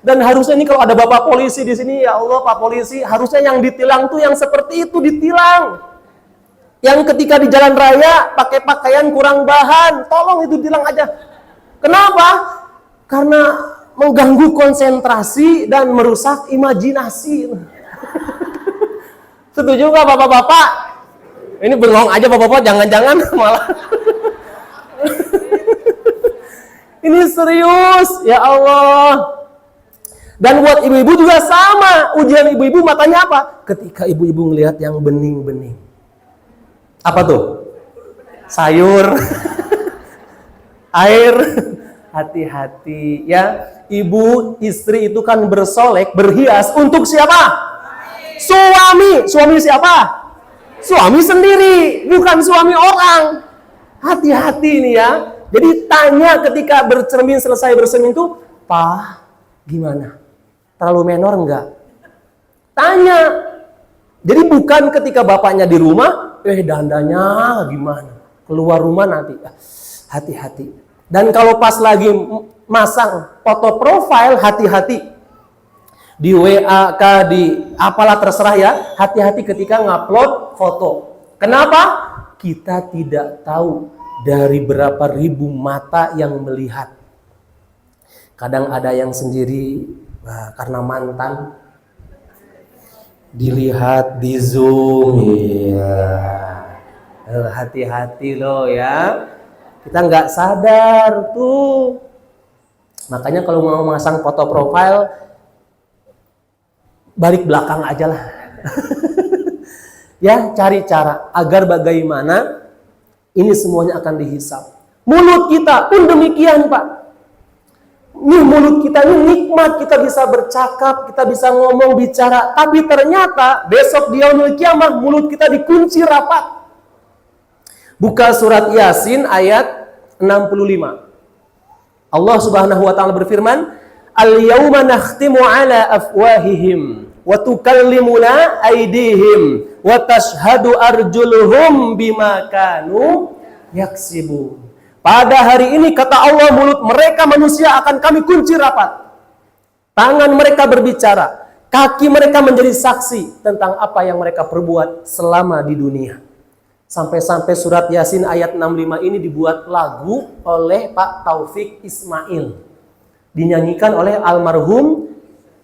Dan harusnya ini kalau ada Bapak polisi di sini, ya Allah Pak polisi, harusnya yang ditilang tuh yang seperti itu ditilang. Yang ketika di jalan raya pakai pakaian kurang bahan, tolong itu tilang aja. Kenapa? Karena mengganggu konsentrasi dan merusak imajinasi. Setuju nggak Bapak-bapak? Ini bengong aja Bapak-bapak, jangan-jangan malah. Ini serius, ya Allah. Dan buat ibu-ibu juga sama. Ujian ibu-ibu matanya apa? Ketika ibu-ibu ngelihat yang bening-bening. Apa tuh? Sayur. Air. Hati-hati ya. Ibu, istri itu kan bersolek, berhias untuk siapa? Suami. Suami siapa? Suami sendiri, bukan suami orang. Hati-hati nih ya. Jadi tanya ketika bercermin, selesai bercermin itu, Pak, gimana? Terlalu menor enggak? Tanya. Jadi bukan ketika bapaknya di rumah, dandanya gimana? Keluar rumah nanti. Hati-hati. Dan kalau pas lagi masang foto profile, hati-hati. Di WA kah, di apalah terserah ya. Hati-hati ketika ngupload foto. Kenapa? Kita tidak tahu dari berapa ribu mata yang melihat. Kadang ada yang sendiri, karena mantan dilihat di Zoom ya. Hati-hati loh ya. Kita nggak sadar tuh. Makanya kalau mau masang foto profile, balik belakang aja lah. Ya, cari cara agar bagaimana ini semuanya akan dihisap. Mulut kita pun demikian, Pak. Nih mulut kita ini nikmat, kita bisa bercakap, kita bisa ngomong, bicara. Tapi ternyata besok di yaumul kiamah mulut kita dikunci rapat. Buka surat Yasin ayat 65. Allah Subhanahu wa taala berfirman, "Al-yauma nakhtimu ala afwahihim wa tukallimuna aydihim wa tashhadu arjuluhum bima kanu yaksibun." Pada hari ini kata Allah, mulut mereka manusia akan kami kunci rapat. Tangan mereka berbicara, kaki mereka menjadi saksi tentang apa yang mereka perbuat selama di dunia. Sampai-sampai surat Yasin ayat 65 ini dibuat lagu oleh Pak Taufik Ismail. Dinyanyikan oleh almarhum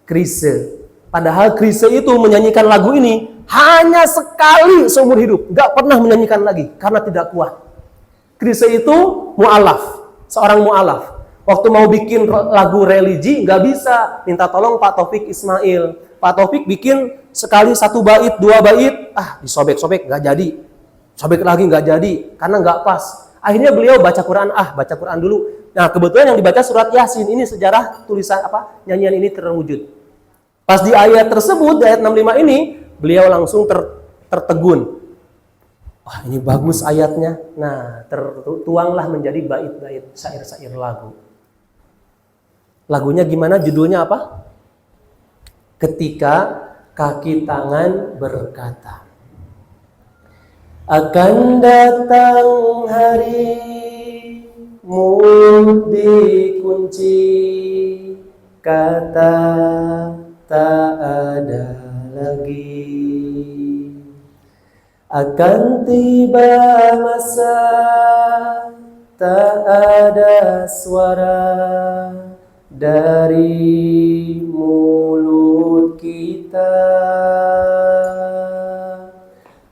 Chrisye. Padahal Chrisye itu menyanyikan lagu ini hanya sekali seumur hidup. Gak pernah menyanyikan lagi karena tidak kuat. Chrisye itu mu'alaf, seorang mu'alaf. Waktu mau bikin lagu religi, nggak bisa, minta tolong Pak Taufik Ismail. Pak Taufik bikin sekali 1 bait, 2 bait, disobek-sobek, nggak jadi. Sobek lagi nggak jadi, karena nggak pas. Akhirnya beliau baca Quran, baca Quran dulu. Nah kebetulan yang dibaca surat Yasin, ini sejarah tulisan nyanyian ini terwujud. Pas di ayat tersebut, di ayat 65 ini, beliau langsung tertegun. Wah ini bagus ayatnya. Nah tertuanglah menjadi bait-bait syair-syair lagu. Lagunya gimana? Judulnya apa? Ketika kaki tangan berkata, akan datang hari mulut dikunci, kata tak ada lagi. Akan tiba masa tak ada suara dari mulut kita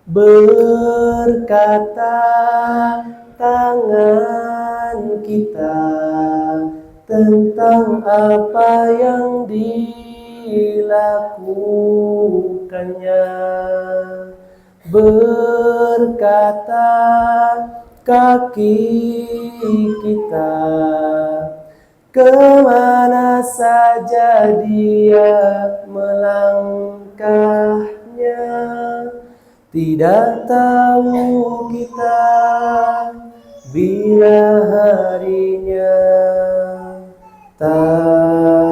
berkata tangan kita tentang apa yang dilakukannya. Berkata kaki kita kemana saja dia melangkahnya. Tidak tahu kita bila harinya tanggung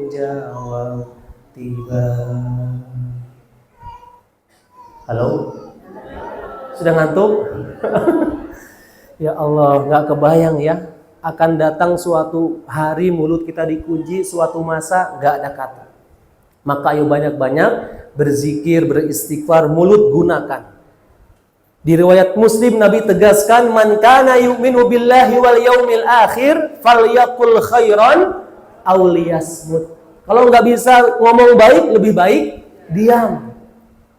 jawab tiba. Halo? Sudah ngantuk? Ya Allah, nggak kebayang ya. akan datang suatu hari mulut kita dikunci, suatu masa nggak ada kata. Maka ayo banyak-banyak berzikir, beristighfar, mulut gunakan. Di riwayat Muslim Nabi tegaskan, man kana yu'minu billahi wal yaumil akhir falyaqul khairan aw liyasmut. Kalau nggak bisa ngomong baik, lebih baik diam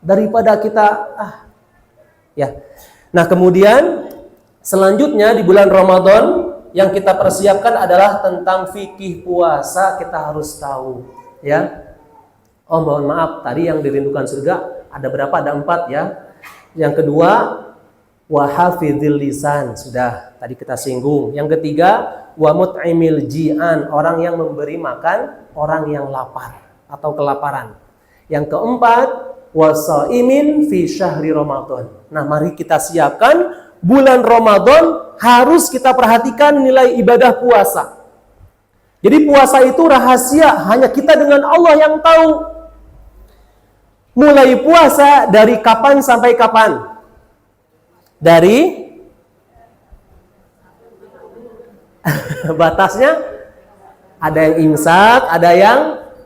daripada kita ya. Nah, kemudian selanjutnya di bulan Ramadan yang kita persiapkan adalah tentang fikih puasa. Kita harus tahu, ya. Oh, mohon maaf, tadi yang dirindukan surga ada berapa? Ada 4 ya. Yang kedua, wa hafizil lisan, sudah tadi kita singgung. Yang ketiga, wa mut'imil ji'an, orang yang memberi makan orang yang lapar atau kelaparan. Yang keempat, wasaimin fi syahri Ramadan. Nah, mari kita siapkan bulan Ramadan, harus kita perhatikan nilai ibadah puasa. Jadi puasa itu rahasia, hanya kita dengan Allah yang tahu. Mulai puasa dari kapan sampai kapan? Dari batasnya ada yang imsak, ada yang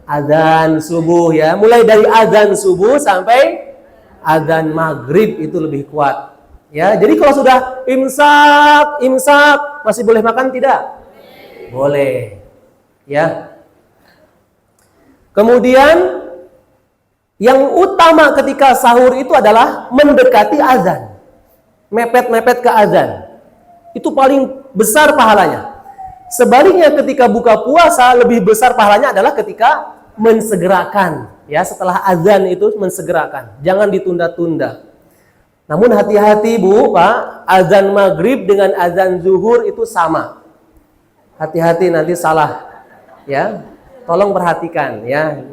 azan subuh ya. Mulai dari azan subuh sampai azan maghrib itu lebih kuat. Ya, jadi kalau sudah imsak masih boleh makan tidak? Boleh. Ya. Kemudian yang utama ketika sahur itu adalah mendekati azan. Mepet-mepet ke azan. Itu paling besar pahalanya. Sebaliknya ketika buka puasa lebih besar pahalanya adalah ketika mensegerakan. Ya, setelah azan itu mensegerakan. Jangan ditunda-tunda. Namun hati-hati Bu, Pak, azan maghrib dengan azan zuhur itu sama. Hati-hati nanti salah. Ya, tolong perhatikan ya.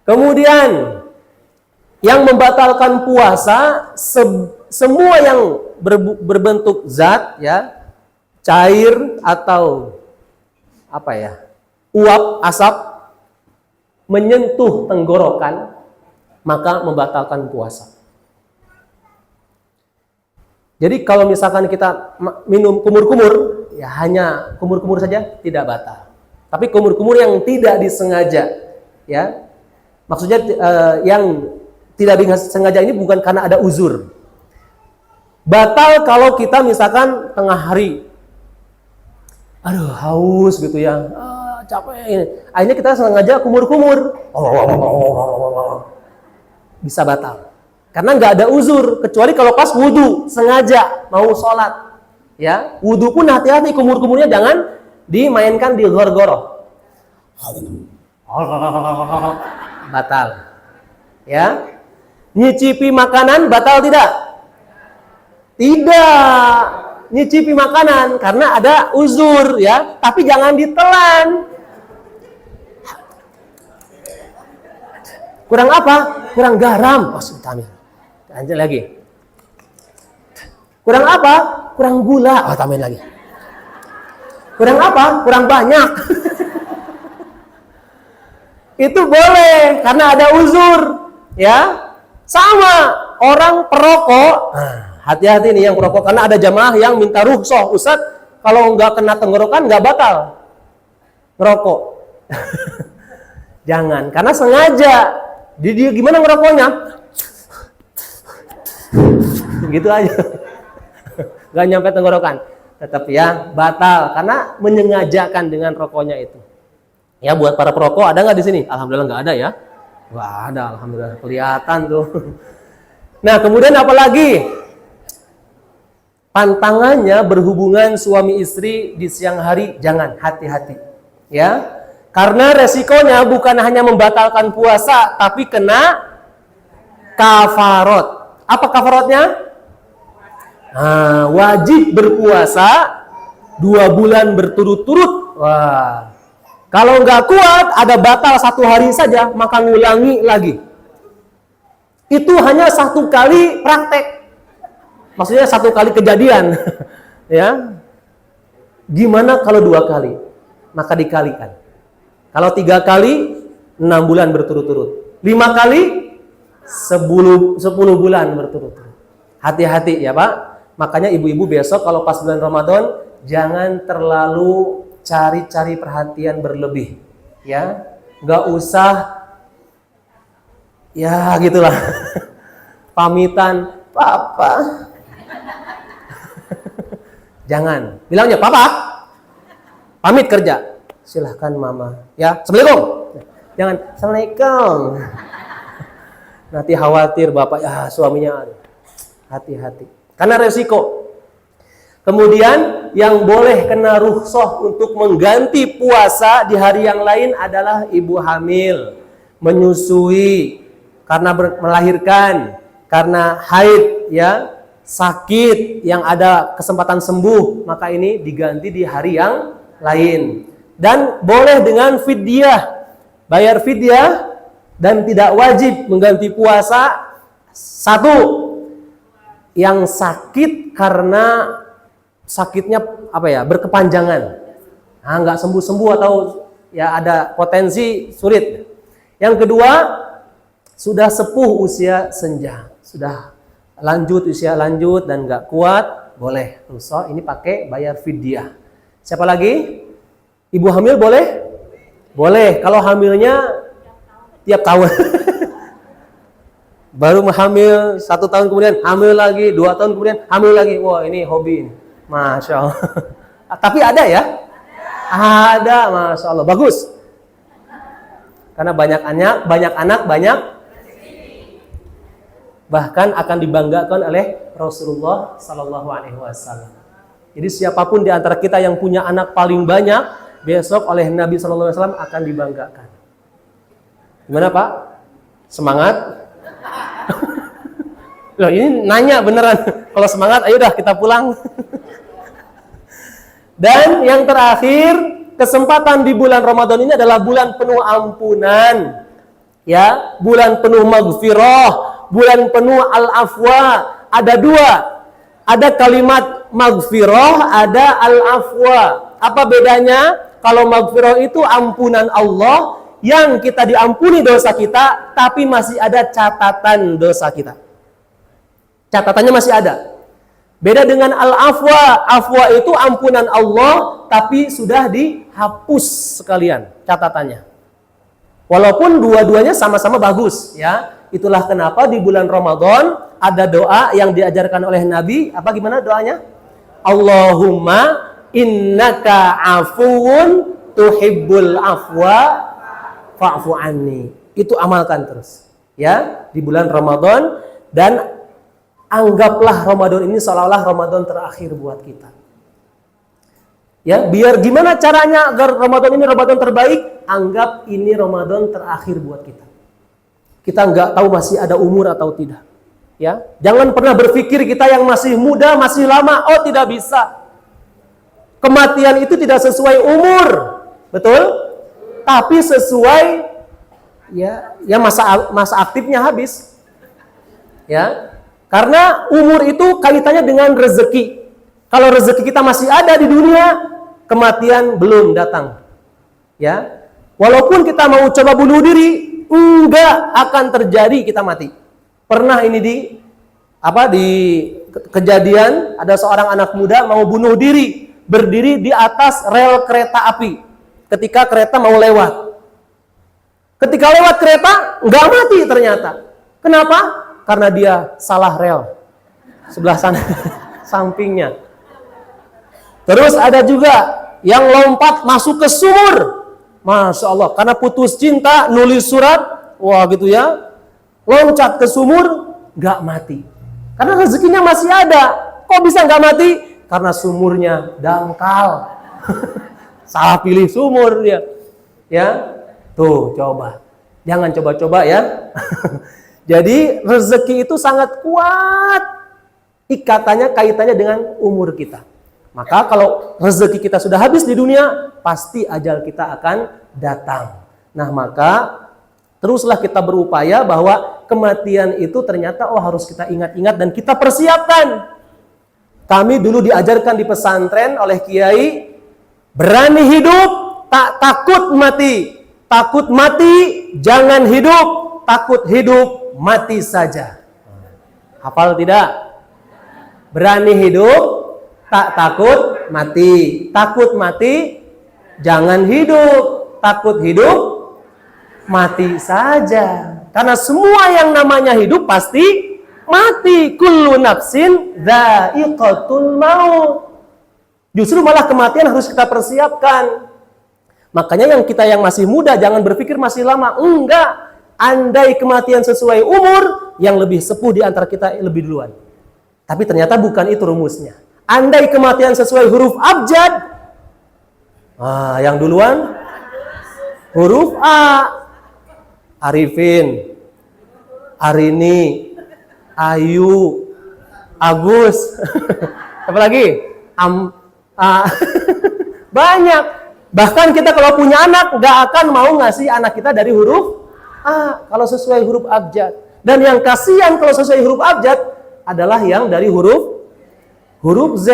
Kemudian yang membatalkan puasa semua yang berbentuk zat ya, cair atau apa ya, uap, asap menyentuh tenggorokan maka membatalkan puasa. Jadi kalau misalkan kita minum kumur-kumur ya hanya kumur-kumur saja tidak batal. Tapi kumur-kumur yang tidak disengaja ya. Maksudnya yang tidak disengaja ini bukan karena ada uzur. Batal kalau kita misalkan tengah hari, aduh haus gitu ya, capek ini. Akhirnya kita sengaja kumur-kumur, bisa batal. Karena nggak ada uzur, kecuali kalau pas wudhu, sengaja mau sholat. Ya, wudhu pun hati-hati, kumur-kumurnya jangan dimainkan di gor-goroh. Batal. Ya. Nyicipi makanan batal tidak? Tidak. Nyicipi makanan karena ada uzur ya, tapi jangan ditelan. Kurang apa? Kurang garam. Oh, tambahin. Lanjut lagi. Kurang apa? Kurang gula. Oh, tambahin lagi. Kurang apa? Kurang banyak. Itu boleh karena ada uzur, ya. Sama orang perokok. Hati-hati nih yang perokok karena ada jamaah yang minta rukhsah, Ustaz, kalau nggak kena tenggorokan nggak batal ngerokok. Jangan, karena sengaja. Dia gimana ngerokoknya? Gitu aja. Nggak nyampe tenggorokan. Tetap ya batal karena menyengajakan dengan rokoknya itu. Ya, buat para perokok ada nggak di sini? Alhamdulillah nggak ada ya. Wah, ada, alhamdulillah kelihatan tuh. Nah, kemudian apa lagi? Pantangannya berhubungan suami istri di siang hari, jangan, hati-hati. Ya. Karena resikonya bukan hanya membatalkan puasa, tapi kena kafarot. Apa kafarotnya? Nah, wajib berpuasa 2 bulan berturut-turut. Wah. Kalau nggak kuat, ada batal 1 hari saja, maka ngulangi lagi. Itu hanya 1 kali praktek. Maksudnya 1 kali kejadian. Ya. Gimana kalau 2 kali? Maka dikalikan. Kalau 3 kali, 6 bulan berturut-turut. 5 kali, 10 bulan berturut-turut. Hati-hati ya Pak. Makanya ibu-ibu besok kalau pas bulan Ramadan, jangan terlalu cari-cari perhatian berlebih, ya. Nggak usah, ya gitulah. Pamitan, papa. Jangan, bilangnya papa. Pamit kerja, silahkan mama. Ya, assalamualaikum. Jangan, assalamualaikum. Nanti khawatir bapak, ya suaminya. Hati-hati, karena resiko. Kemudian yang boleh kena rukhsah untuk mengganti puasa di hari yang lain adalah ibu hamil, menyusui, karena melahirkan, karena haid, ya, sakit yang ada kesempatan sembuh, maka ini diganti di hari yang lain. Dan boleh dengan fidyah, bayar fidyah, dan tidak wajib mengganti puasa. Satu, yang sakit karena sakitnya berkepanjangan, nggak sembuh-sembuh atau ya ada potensi sulit. Yang kedua, sudah sepuh usia senja, sudah usia lanjut dan nggak kuat, boleh rukhsah ini pakai bayar fidyah. Siapa lagi? Ibu hamil boleh? Boleh. Kalau hamilnya tiap tahun. Baru hamil 1 tahun kemudian hamil lagi, 2 tahun kemudian hamil lagi. Wah, ini hobi ini. Masya Allah. Tapi ada ya? Ada, Masya Allah. Bagus. Karena banyak anak, banyak bahkan akan dibanggakan oleh Rasulullah Sallallahu Alaihi Wasallam. Jadi siapapun di antara kita yang punya anak paling banyak, besok oleh Nabi Sallallahu Alaihi Wasallam akan dibanggakan. Gimana Pak? Semangat? Loh, ini nanya beneran. Kalau semangat, ayo dah kita pulang. Dan yang terakhir, kesempatan di bulan Ramadan ini adalah bulan penuh ampunan. Ya, bulan penuh maghfirah, bulan penuh al-afwa. Ada 2. Ada kalimat maghfirah, ada al-afwa. Apa bedanya? Kalau maghfirah itu ampunan Allah yang kita diampuni dosa kita, tapi masih ada catatan dosa kita. Catatannya masih ada. Beda dengan al-afwa. Afwa itu ampunan Allah, tapi sudah dihapus sekalian catatannya. Walaupun dua-duanya sama-sama bagus, ya. Itulah kenapa di bulan Ramadan ada doa yang diajarkan oleh Nabi. Apa gimana doanya? Allahumma innaka afuwun tuhibbul afwa fa'fu anni. Itu amalkan terus, ya, di bulan Ramadan. Dan anggaplah Ramadan ini seolah-olah Ramadan terakhir buat kita. Ya, biar gimana caranya agar Ramadan ini Ramadan terbaik? Anggap ini Ramadan terakhir buat kita. Kita nggak tahu masih ada umur atau tidak. Ya, jangan pernah berpikir kita yang masih muda, masih lama, oh tidak bisa. Kematian itu tidak sesuai umur, betul? Tapi sesuai ya masa aktifnya habis. Ya. Karena umur itu kaitannya dengan rezeki. Kalau rezeki kita masih ada di dunia, kematian belum datang. Ya. Walaupun kita mau coba bunuh diri, enggak akan terjadi kita mati. Pernah ini di kejadian ada seorang anak muda mau bunuh diri, berdiri di atas rel kereta api ketika kereta mau lewat. Ketika lewat kereta, enggak mati ternyata. Kenapa? Karena dia salah rel. Sebelah sana, sampingnya. Terus ada juga yang lompat masuk ke sumur. Masya Allah, karena putus cinta, nulis surat, wah gitu ya. Loncat ke sumur, nggak mati. Karena rezekinya masih ada. Kok bisa nggak mati? Karena sumurnya dangkal. Salah pilih sumur dia. Ya, tuh coba. Jangan coba-coba ya. Jadi rezeki itu sangat kuat ikatannya, kaitannya dengan umur kita. Maka kalau rezeki kita sudah habis di dunia, pasti ajal kita akan datang. Nah, maka teruslah kita berupaya bahwa kematian itu ternyata harus kita ingat-ingat dan kita persiapkan. Kami dulu diajarkan di pesantren oleh kiai, berani hidup, tak takut mati. Takut mati, jangan hidup. Takut hidup, mati saja. Hafal tidak? Berani hidup, tak takut mati. Takut mati, jangan hidup. Takut hidup, mati saja. Karena semua yang namanya hidup pasti mati. Kullu nafsin dha'iqatul maut. Justru malah kematian harus kita persiapkan. Makanya kita yang masih muda jangan berpikir masih lama. Enggak. Andai kematian sesuai umur, yang lebih sepuh di antara kita lebih duluan. Tapi ternyata bukan itu rumusnya. Andai kematian sesuai huruf abjad, yang duluan huruf A. Arifin, Arini, Ayu, Agus. Apa lagi? Banyak. Bahkan kita kalau punya anak nggak akan mau ngasih anak kita dari huruf A kalau sesuai huruf abjad. Dan yang kasihan kalau sesuai huruf abjad adalah yang dari huruf Z.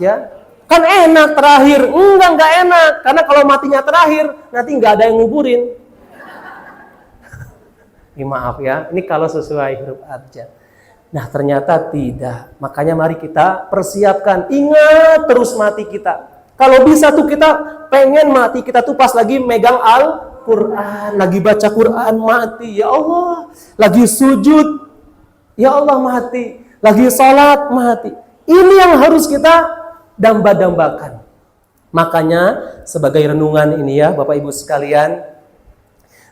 Ya, kan enak terakhir. Enggak enak. Karena kalau matinya terakhir nanti nggak ada yang nguburin. Maaf ya, ini kalau sesuai huruf abjad. Nah ternyata tidak. Makanya mari kita persiapkan. Ingat terus mati kita. Kalau bisa tuh kita pengen mati kita tuh pas lagi megang Al-Quran. Lagi baca Quran mati. Ya Allah. Lagi sujud. Ya Allah mati. Lagi sholat mati. Ini yang harus kita damba-dambakan. Makanya sebagai renungan ini ya Bapak Ibu sekalian.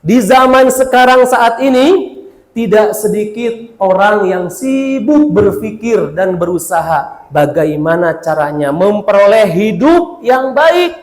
Di zaman sekarang saat ini, tidak sedikit orang yang sibuk berpikir dan berusaha bagaimana caranya memperoleh hidup yang baik.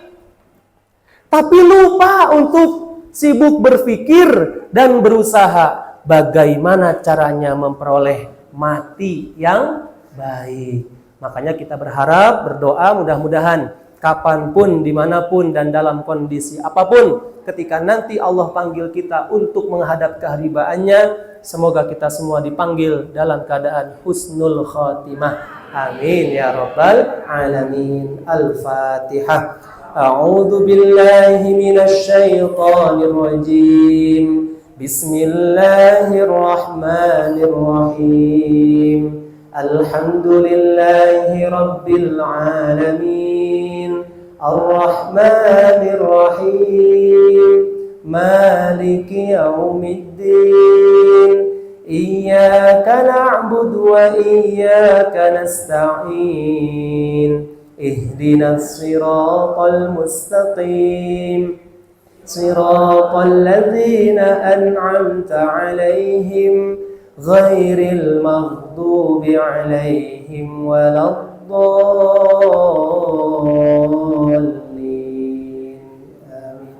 Tapi lupa untuk sibuk berpikir dan berusaha bagaimana caranya memperoleh mati yang baik. Makanya kita berharap, berdoa mudah-mudahan kapanpun, dimanapun, dan dalam kondisi apapun, ketika nanti Allah panggil kita untuk menghadap keharibaannya, semoga kita semua dipanggil dalam keadaan husnul khatimah. Amin ya rabbal alamin. Al-Fatihah. A'udzu billahi minasy syaithanir rajim. Bismillahirrahmanirrahim. Alhamdulillahi rabbil alamin. Ar-Rahmanir Rahim. Maliki yaumiddin. Iyyaka na'budu wa iyyaka nasta'in. Ihdinas siratal mustaqim. Siratal ladzina an'amta 'alaihim ghairil maghdubi 'alaihim waladdallin. Amin.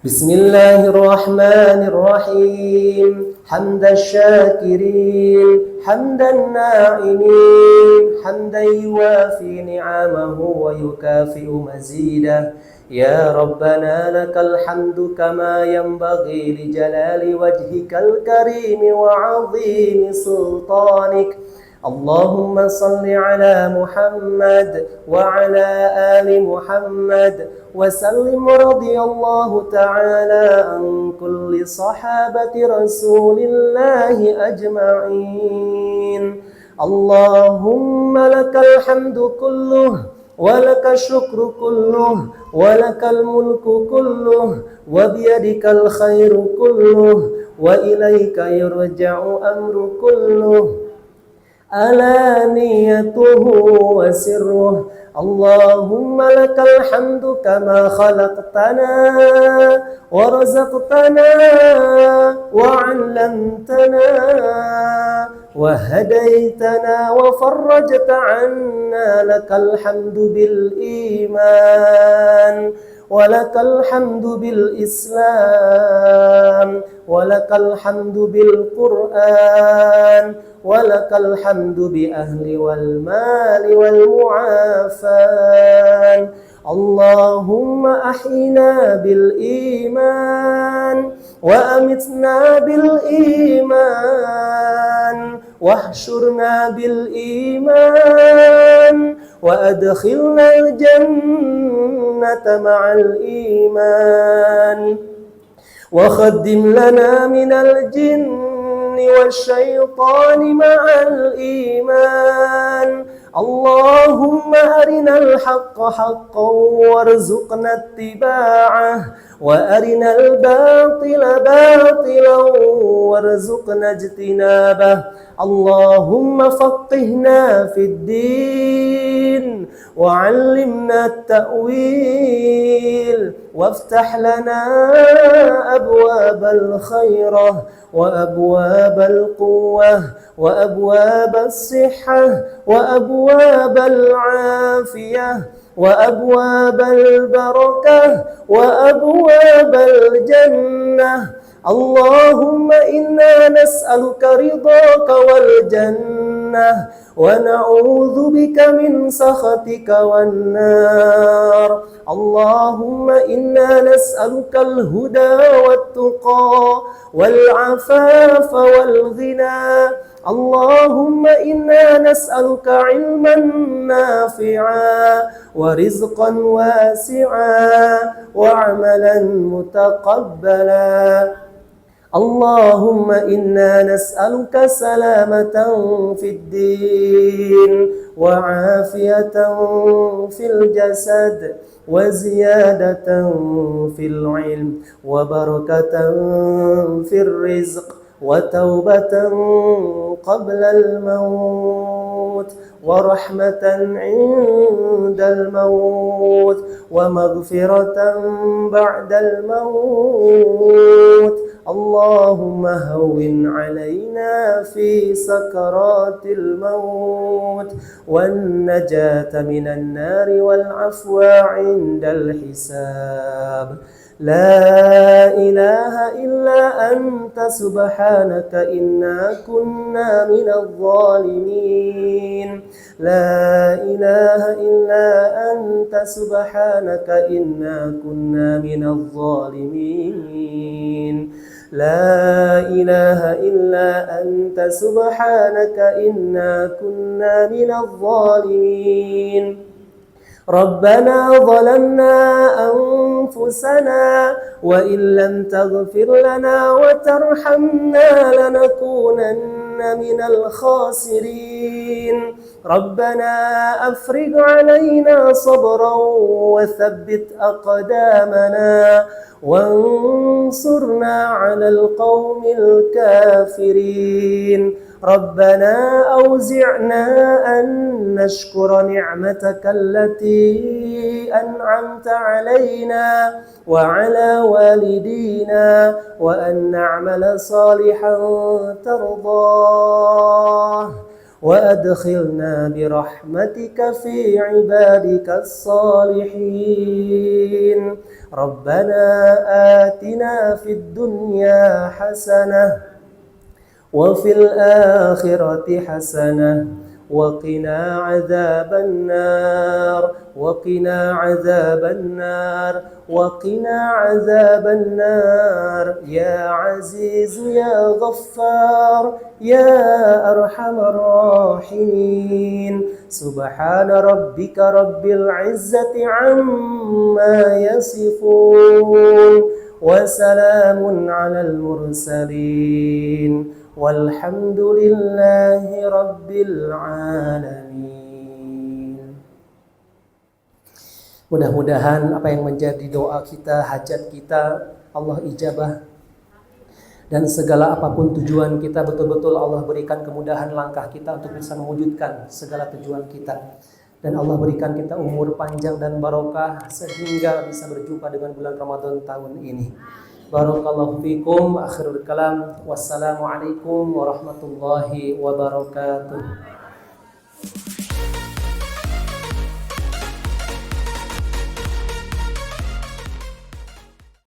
Bismillahirrahmanirrahim. Hamdash syakirin, hamdan na'imin, hamdan yuwafi ni'amahu wa yukafi'u mazidah. Ya Rabbana lakal hamdu kama yanbaghi li jalali wajhikal karim wa 'azimi sultanik. Allahumma salli ala Muhammad wa ala ali Muhammad wa sallim radiyallahu ta'ala an kulli sahabati rasulillahi ajma'in. Allahumma lakal hamdu kulluh wa lakal syukru kulluh wa lakal mulku kulluh wa biyadikal khairu kulluh wa ilaika yurja'u amru kulluh alaniyatuhu wa sirruh. Allahumma lakal hamdu kama khalaqtana wa razaqtana wa 'allamtana wa hadaitana wa farrajta 'anna. Lakal hamdu bil iman wa lakal hamdu bil islam wa lakal hamdu bil Qur'an wa lakal hamdu bi ahli wal mali wal mu'afan. Allahumma ahyina bil iman wa amitna bil iman wahsyurna bil iman wa adkhilna al jannata ma'al iman wa khaddim lana minal jinni wasyaitan ma'al iman. اللهم أرنا الحق حقا وارزقنا اتباعه وأرنا الباطل باطلا وارزقنا اجتنابه اللهم فقهنا في الدين وعلمنا التأويل وافتح لنا أبواب الخيرة وأبواب القوة وأبواب الصحة وأبواب العافية وأبواب البركة وأبواب الجنة اللهم إنا نسألك رضاك والجنة ونعوذ بك من سخطك والنار اللهم إنا نسألك الهدى والتقى والعفاف والغنى اللهم إنا نسألك علما نافعا ورزقا واسعا وعملا متقبلا اللهم إنا نسألك سلامة في الدين وعافية في الجسد وزيادة في العلم وبركة في الرزق وتوبة قبل الموت ورحمة عند الموت ومغفرة بعد الموت اللهم هون علينا في سكرات الموت والنجاة من النار والعفو عند الحساب لا إله إلا أنت سبحانك إنا كنا من الظالمين لا إله إلا أنت سبحانك إنا كنا من الظالمين لا إله إلا أنت سبحانك إنا كنا من الظالمين ربنا ظلمنا أنفسنا وإن لم تغفر لنا وترحمنا لنكونن من الخاسرين ربنا أفرغ علينا صبرا وثبت أقدامنا وانصرنا على القوم الكافرين ربنا أوزعنا أن نشكر نعمتك التي أنعمت علينا وعلى والدينا وأن نعمل صالحا ترضاه وأدخلنا برحمتك في عبادك الصالحين ربنا آتنا في الدنيا حسنة وفي الآخرة حسنة وقنا عذاب النار وقنا عذاب النار وقنا عذاب النار يا عزيز يا غفار يا أرحم الراحمين سبحان ربك رب العزة عما يصفون وسلام على المرسلين والحمد لله رب العالمين. Mudah-mudahan apa yang menjadi doa kita, hajat kita, Allah ijabah. Dan segala apapun tujuan kita, betul-betul Allah berikan kemudahan langkah kita untuk bisa mewujudkan segala tujuan kita. Dan Allah berikan kita umur panjang dan barokah sehingga bisa berjumpa dengan bulan Ramadan tahun ini. Barakallahu fikum. Akhirul kalam. Wassalamualaikum warahmatullahi wabarakatuh.